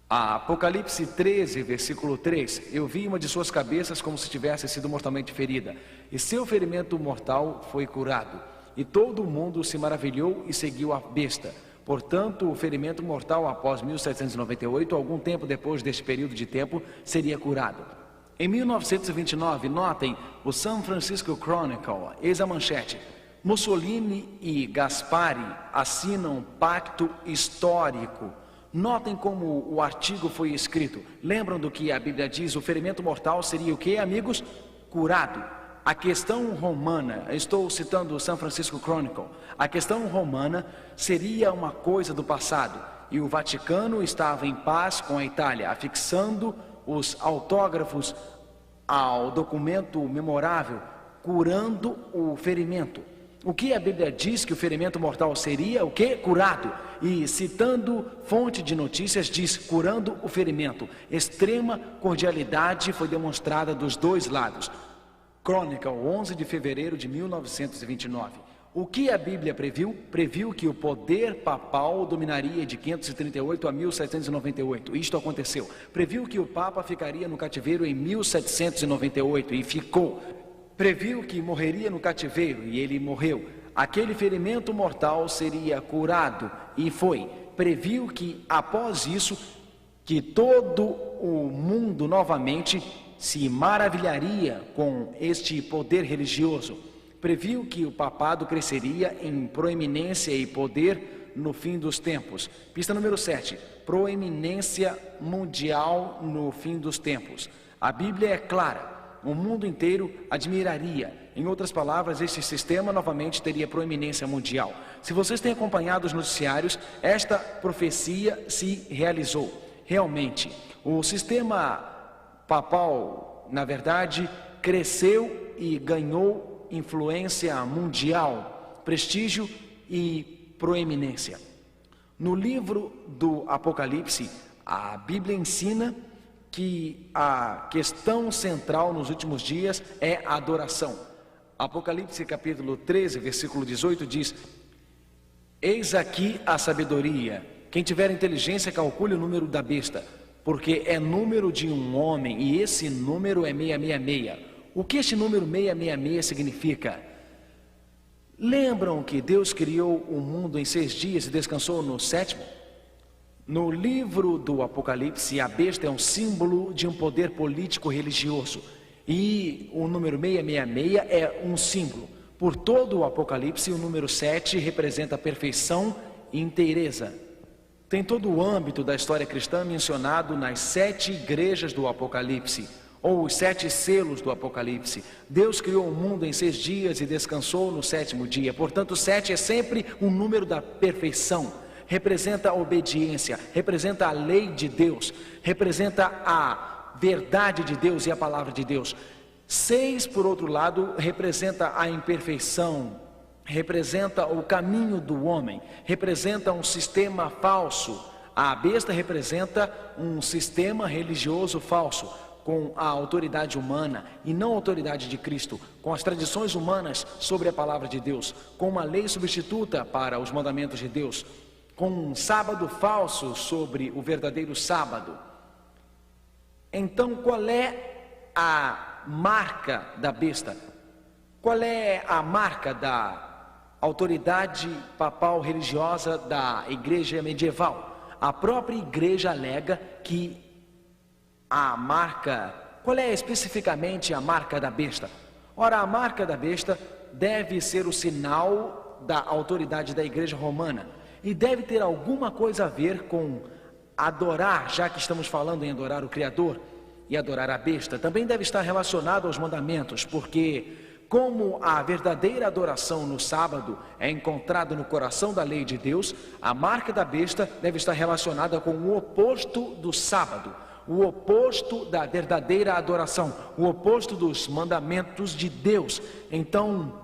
Apocalipse 13, versículo 3. Eu vi uma de suas cabeças como se tivesse sido mortalmente ferida, e seu ferimento mortal foi curado. E todo o mundo se maravilhou e seguiu a besta. Portanto, o ferimento mortal após 1798, algum tempo depois deste período de tempo, seria curado. Em 1929, notem o San Francisco Chronicle, eis a manchete: Mussolini e Gaspari assinam pacto histórico. Notem como o artigo foi escrito. Lembram do que a Bíblia diz? O ferimento mortal seria o que, amigos? Curado. A questão romana, estou citando o San Francisco Chronicle, a questão romana seria uma coisa do passado e o Vaticano estava em paz com a Itália, afixando os autógrafos ao documento memorável, curando o ferimento. O que a Bíblia diz que o ferimento mortal seria? O que? Curado. E citando fonte de notícias, diz: curando o ferimento. Extrema cordialidade foi demonstrada dos dois lados. Crônica, 11 de fevereiro de 1929. O que a Bíblia previu? Previu que o poder papal dominaria de 538 a 1798. Isto aconteceu. Previu que o Papa ficaria no cativeiro em 1798 e ficou. Previu que morreria no cativeiro e ele morreu. Aquele ferimento mortal seria curado e foi. Previu que após isso, que todo o mundo novamente se maravilharia com este poder religioso. Previu que o papado cresceria em proeminência e poder no fim dos tempos. Pista número 7. Proeminência mundial no fim dos tempos. A Bíblia é clara. O mundo inteiro admiraria. Em outras palavras, este sistema novamente teria proeminência mundial. Se vocês têm acompanhado os noticiários, esta profecia se realizou. Realmente, o sistema papal, na verdade, cresceu e ganhou influência mundial, prestígio e proeminência. No livro do Apocalipse, a Bíblia ensina que a questão central nos últimos dias é a adoração. Apocalipse capítulo 13, versículo 18 diz: eis aqui a sabedoria, quem tiver inteligência calcule o número da besta, porque é número de um homem e esse número é 666. O que este número 666 significa? Lembram que Deus criou o mundo em 6 dias e descansou no 7º? No livro do Apocalipse, a besta é um símbolo de um poder político religioso. E o número 666 é um símbolo. Por todo o Apocalipse, o número 7 representa a perfeição e inteireza. Tem todo o âmbito da história cristã mencionado nas 7 igrejas do Apocalipse, ou os 7 selos do Apocalipse. Deus criou o mundo em 6 dias e descansou no 7º dia. Portanto, 7 é sempre um número da perfeição. Representa a obediência, representa a lei de Deus, representa a verdade de Deus e a palavra de Deus. 6, por outro lado, representa a imperfeição, representa o caminho do homem, representa um sistema falso. A besta representa um sistema religioso falso, com a autoridade humana e não a autoridade de Cristo, com as tradições humanas sobre a palavra de Deus, com uma lei substituta para os mandamentos de Deus, com um sábado falso sobre o verdadeiro sábado. Então, qual é a marca da besta? Qual é a marca da autoridade papal religiosa da igreja medieval? A própria igreja alega que a marca, qual é especificamente a marca da besta? Ora, a marca da besta deve ser o sinal da autoridade da igreja romana e deve ter alguma coisa a ver com adorar, já que estamos falando em adorar o Criador e adorar a besta. Também deve estar relacionado aos mandamentos, porque como a verdadeira adoração no sábado é encontrada no coração da lei de Deus, a marca da besta deve estar relacionada com o oposto do sábado, o oposto da verdadeira adoração, o oposto dos mandamentos de Deus. Então,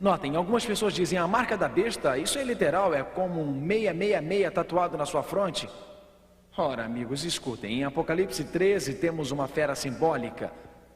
notem, algumas pessoas dizem, a marca da besta, isso é literal, é como um 666 tatuado na sua fronte. Ora, amigos, escutem, em Apocalipse 13 temos uma fera simbólica,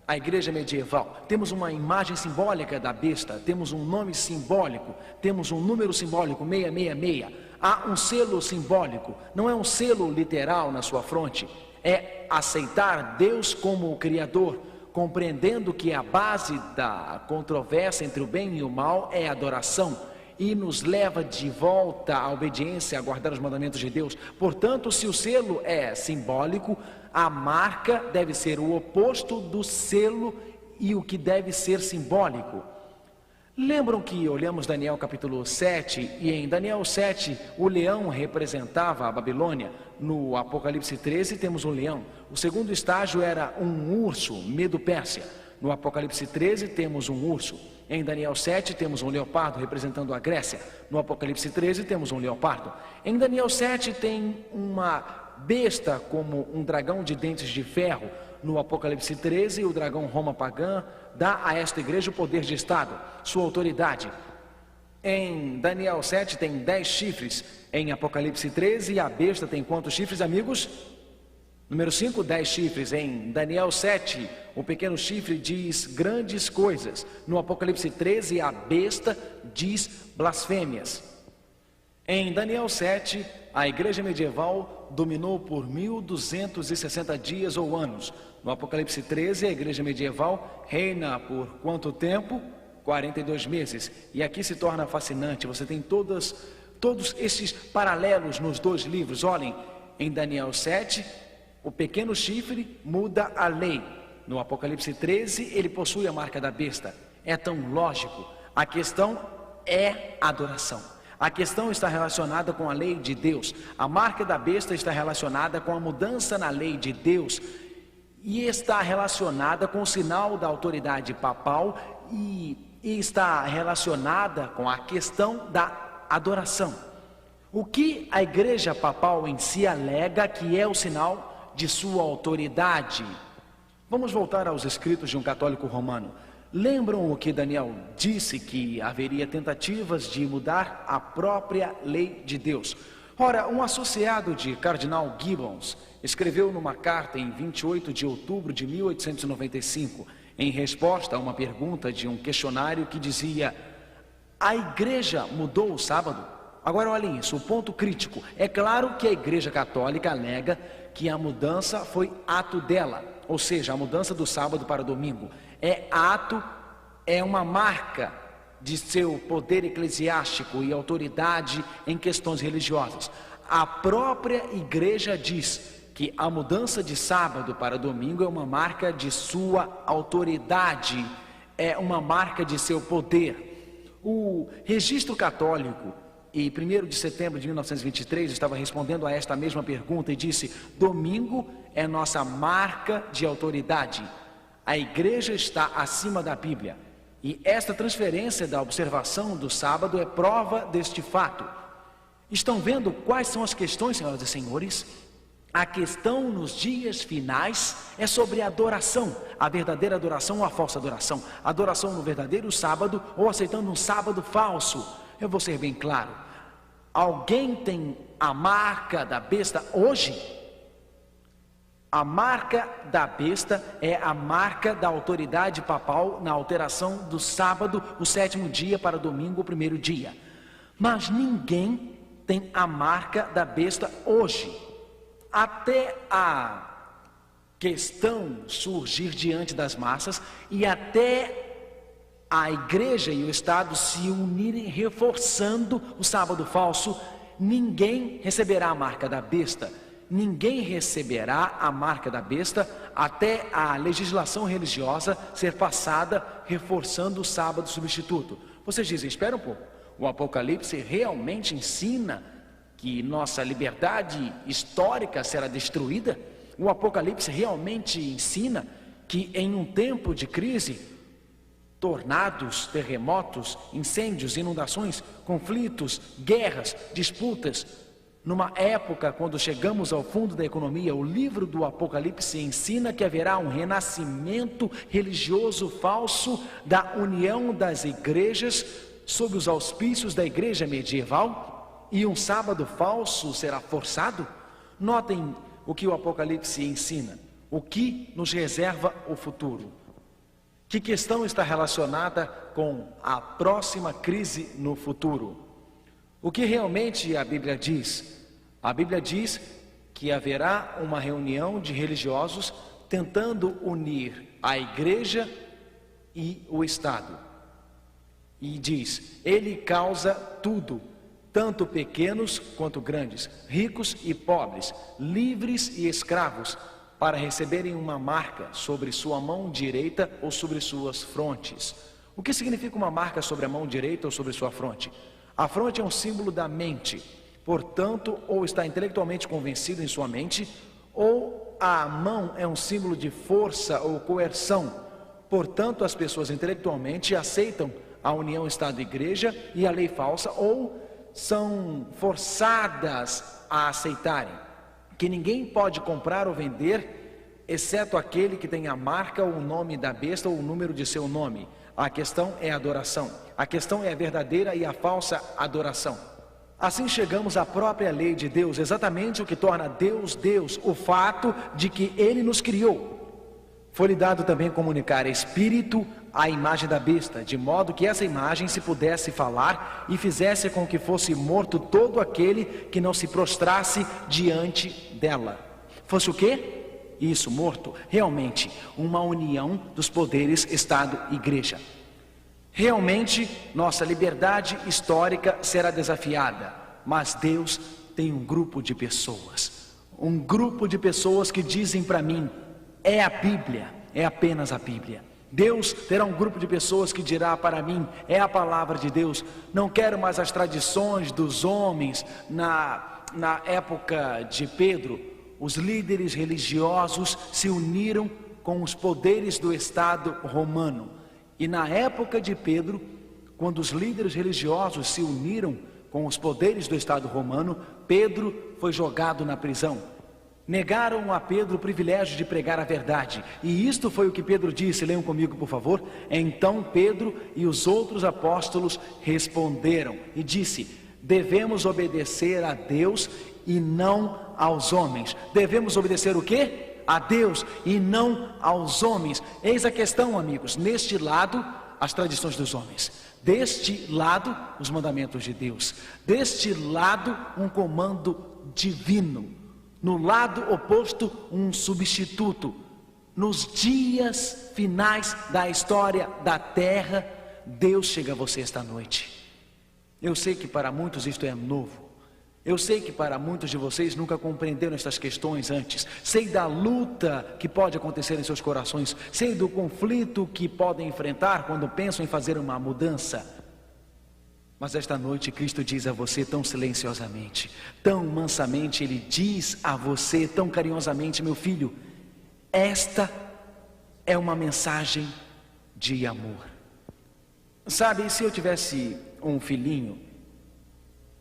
a igreja medieval, temos uma imagem simbólica da besta, temos um nome simbólico, temos um número simbólico, 666, há um selo simbólico, não é um selo literal na sua fronte, é aceitar Deus como o Criador, compreendendo que a base da controvérsia entre o bem e o mal é a adoração, e nos leva de volta à obediência, a guardar os mandamentos de Deus. Portanto, se o selo é simbólico, a marca deve ser o oposto do selo e o que deve ser simbólico. Lembram que olhamos Daniel capítulo 7 e em Daniel 7 o leão representava a Babilônia? No Apocalipse 13 temos um leão. O segundo estágio era um urso, Medo-Pérsia. No Apocalipse 13 temos um urso. Em Daniel 7 temos um leopardo representando a Grécia. No Apocalipse 13 temos um leopardo. Em Daniel 7 tem uma besta como um dragão de dentes de ferro. No Apocalipse 13 o dragão Roma pagã dá a esta igreja o poder de Estado, sua autoridade. Em Daniel 7 tem 10 chifres. Em Apocalipse 13 a besta tem quantos chifres, amigos? Número 5, 10 chifres. Em Daniel 7, o pequeno chifre diz grandes coisas. No Apocalipse 13, a besta diz blasfêmias. Em Daniel 7, a igreja medieval dominou por 1260 dias ou anos. No Apocalipse 13, a igreja medieval reina por quanto tempo? 42 meses. E aqui se torna fascinante. Você tem todos esses paralelos nos dois livros. Olhem, em Daniel 7, o pequeno chifre muda a lei. No Apocalipse 13, ele possui a marca da besta. É tão lógico. A questão é adoração. A questão está relacionada com a lei de Deus. A marca da besta está relacionada com a mudança na lei de Deus. E está relacionada com o sinal da autoridade papal. E e está relacionada com a questão da adoração. O que a igreja papal em si alega que é o sinal de sua autoridade? Vamos voltar aos escritos de um católico romano. Lembram o que Daniel disse, que haveria tentativas de mudar a própria lei de Deus? Ora, um associado de Cardeal Gibbons escreveu numa carta em 28 de outubro de 1895, em resposta a uma pergunta de um questionário que dizia: a igreja mudou o sábado? Agora olhem isso, o ponto crítico. É claro que a igreja católica alega que a mudança foi ato dela, ou seja, a mudança do sábado para domingo é ato, é uma marca de seu poder eclesiástico e autoridade em questões religiosas. A própria igreja diz que a mudança de sábado para domingo é uma marca de sua autoridade, é uma marca de seu poder. O registro católico, em 1º de setembro de 1923, estava respondendo a esta mesma pergunta e disse: domingo é nossa marca de autoridade. A igreja está acima da Bíblia. E esta transferência da observação do sábado é prova deste fato. Estão vendo quais são as questões, senhoras e senhores? A questão nos dias finais é sobre a adoração, a verdadeira adoração ou a falsa adoração. Adoração no verdadeiro sábado ou aceitando um sábado falso. Eu vou ser bem claro. Alguém tem a marca da besta hoje? A marca da besta é a marca da autoridade papal na alteração do sábado, o 7º dia, para domingo, o 1º dia. Mas ninguém tem a marca da besta hoje. Até a questão surgir diante das massas e até a igreja e o Estado se unirem reforçando o sábado falso, ninguém receberá a marca da besta. Ninguém receberá a marca da besta até a legislação religiosa ser passada reforçando o sábado substituto. Vocês dizem, espera um pouco, o Apocalipse realmente ensina que nossa liberdade histórica será destruída? O Apocalipse realmente ensina que em um tempo de crise, tornados, terremotos, incêndios, inundações, conflitos, guerras, disputas, numa época quando chegamos ao fundo da economia, o livro do Apocalipse ensina que haverá um renascimento religioso falso da união das igrejas sob os auspícios da igreja medieval, e um sábado falso será forçado? Notem o que o Apocalipse ensina, o que nos reserva o futuro. Que questão está relacionada com a próxima crise no futuro? O que realmente a Bíblia diz? A Bíblia diz que haverá uma reunião de religiosos tentando unir a igreja e o Estado. E diz, ele causa tudo, tanto pequenos quanto grandes, ricos e pobres, livres e escravos, para receberem uma marca sobre sua mão direita ou sobre suas frontes. O que significa uma marca sobre a mão direita ou sobre sua fronte? A fronte é um símbolo da mente, portanto, ou está intelectualmente convencido em sua mente, ou a mão é um símbolo de força ou coerção, portanto, as pessoas intelectualmente aceitam a união Estado-Igreja e a lei falsa, ou são forçadas a aceitarem que ninguém pode comprar ou vender, exceto aquele que tem a marca ou o nome da besta ou o número de seu nome. A questão é a adoração. A questão é a verdadeira e a falsa adoração. Assim chegamos à própria lei de Deus, exatamente o que torna Deus, Deus, o fato de que Ele nos criou. Foi-lhe dado também comunicar espírito à imagem da besta, de modo que essa imagem se pudesse falar e fizesse com que fosse morto todo aquele que não se prostrasse diante dela. Fosse o quê? Isso, morto. Realmente, uma união dos poderes Estado-Igreja. Realmente, nossa liberdade histórica será desafiada, mas Deus tem um grupo de pessoas. Um grupo de pessoas que dizem para mim, é a Bíblia, é apenas a Bíblia. Deus terá um grupo de pessoas que dirá para mim, é a palavra de Deus. Não quero mais as tradições dos homens. Na época de Pedro, os líderes religiosos se uniram com os poderes do Estado romano E na época de Pedro, quando os líderes religiosos se uniram com os poderes do Estado romano, Pedro foi jogado na prisão. Negaram a Pedro o privilégio de pregar a verdade. E isto foi o que Pedro disse, leiam comigo por favor. Então Pedro e os outros apóstolos responderam e disse: devemos obedecer a Deus e não aos homens. Devemos obedecer o quê? A Deus e não aos homens. Eis a questão, amigos. Neste lado, as tradições dos homens. Deste lado, os mandamentos de Deus. Deste lado, um comando divino. No lado oposto, um substituto. Nos dias finais da história da terra, Deus chega a você esta noite. Eu sei que para muitos isto é novo. Eu sei que para muitos de vocês nunca compreenderam estas questões antes. Sei da luta que pode acontecer em seus corações. Sei do conflito que podem enfrentar quando pensam em fazer uma mudança. Mas esta noite Cristo diz a você tão silenciosamente, tão mansamente, Ele diz a você tão carinhosamente: meu filho, esta é uma mensagem de amor. Sabe, se eu tivesse um filhinho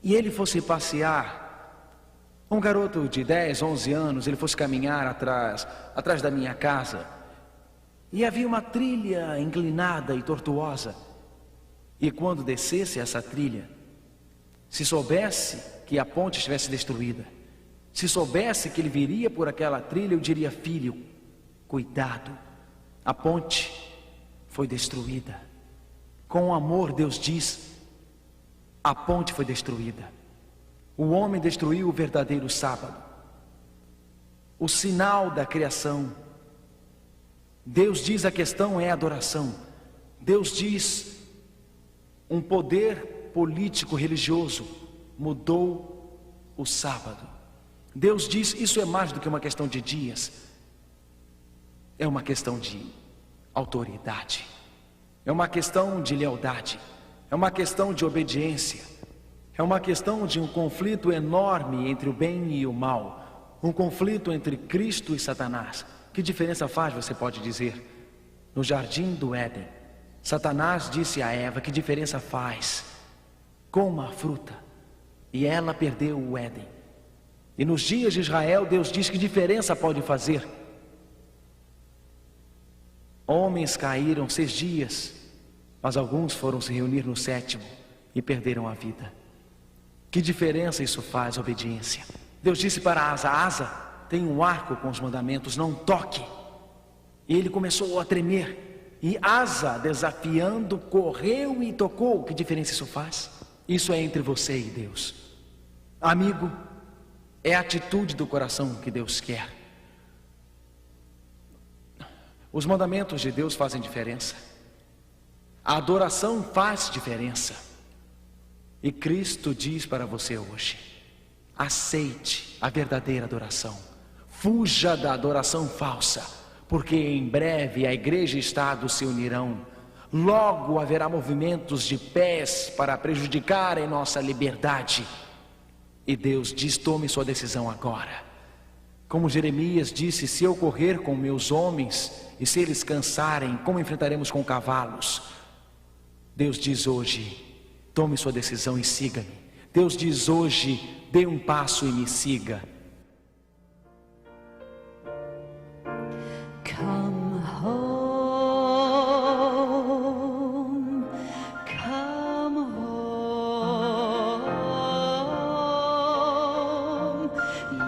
e ele fosse passear, um garoto de 10, 11 anos, ele fosse caminhar atrás da minha casa, e havia uma trilha inclinada e tortuosa, e quando descesse essa trilha, se soubesse que a ponte estivesse destruída, se soubesse que ele viria por aquela trilha, eu diria: filho, cuidado, a ponte foi destruída. Com amor, Deus diz: a ponte foi destruída. O homem destruiu o verdadeiro sábado, o sinal da criação. Deus diz: a questão é adoração. Deus diz: um poder político religioso mudou o sábado. Deus diz: isso é mais do que uma questão de dias, é uma questão de autoridade, é uma questão de lealdade, é uma questão de obediência, é uma questão de um conflito enorme entre o bem e o mal, um conflito entre Cristo e Satanás. Que diferença faz, você pode dizer? No jardim do Éden, Satanás disse a Eva: que diferença faz? Coma a fruta. E ela perdeu o Éden. E nos dias de Israel, Deus diz: que diferença pode fazer? Homens caíram 6 dias, mas alguns foram se reunir no 7º e perderam a vida. Que diferença isso faz? Obediência. Deus disse para Asa: Asa, tem um arco com os mandamentos, não toque. E ele começou a tremer. E Asa, desafiando, correu e tocou. Que diferença isso faz? Isso é entre você e Deus. Amigo, é a atitude do coração que Deus quer. Os mandamentos de Deus fazem diferença. A adoração faz diferença. E Cristo diz para você hoje: aceite a verdadeira adoração. Fuja da adoração falsa. Porque em breve a igreja e o Estado se unirão. Logo haverá movimentos de pés para prejudicarem nossa liberdade. E Deus diz: tome sua decisão agora. Como Jeremias disse: se eu correr com meus homens e se eles cansarem, como enfrentaremos com cavalos? Deus diz hoje: tome sua decisão e siga-me. Deus diz hoje: dê um passo e me siga. Come home, come home,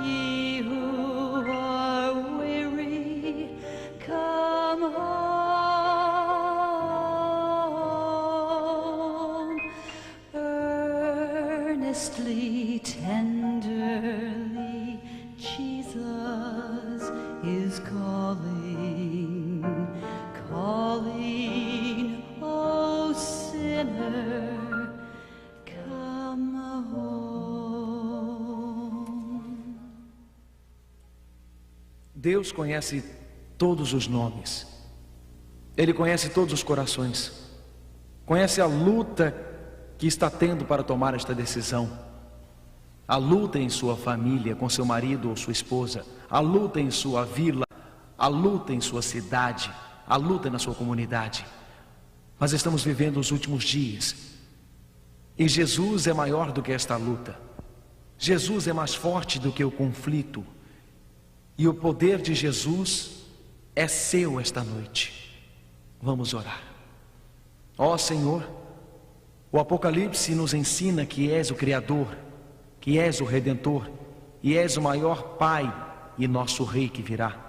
ye who are weary, come home, earnestly, tenderly, Jesus is calling, calling, oh sinner, come home. Deus conhece todos os nomes. Ele conhece todos os corações. Conhece a luta que está tendo para tomar esta decisão. A luta em sua família, com seu marido ou sua esposa. A luta em sua vila. A luta em sua cidade. A luta na sua comunidade. Mas estamos vivendo os últimos dias. E Jesus é maior do que esta luta. Jesus é mais forte do que o conflito. E o poder de Jesus é seu esta noite. Vamos orar. Ó Senhor, o Apocalipse nos ensina que és o Criador, que és o Redentor e és o maior Pai e nosso Rei que virá.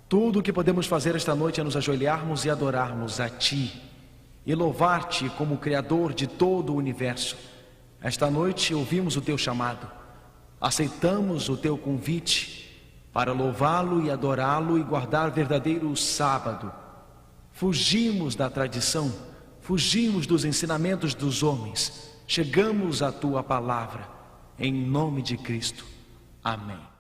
Tudo o que podemos fazer esta noite é nos ajoelharmos e adorarmos a Ti e louvar-te como Criador de todo o universo. Esta noite ouvimos o Teu chamado, aceitamos o Teu convite para louvá-lo e adorá-lo e guardar verdadeiro sábado. Fugimos da tradição, fugimos dos ensinamentos dos homens, chegamos à Tua palavra, em nome de Cristo. Amém.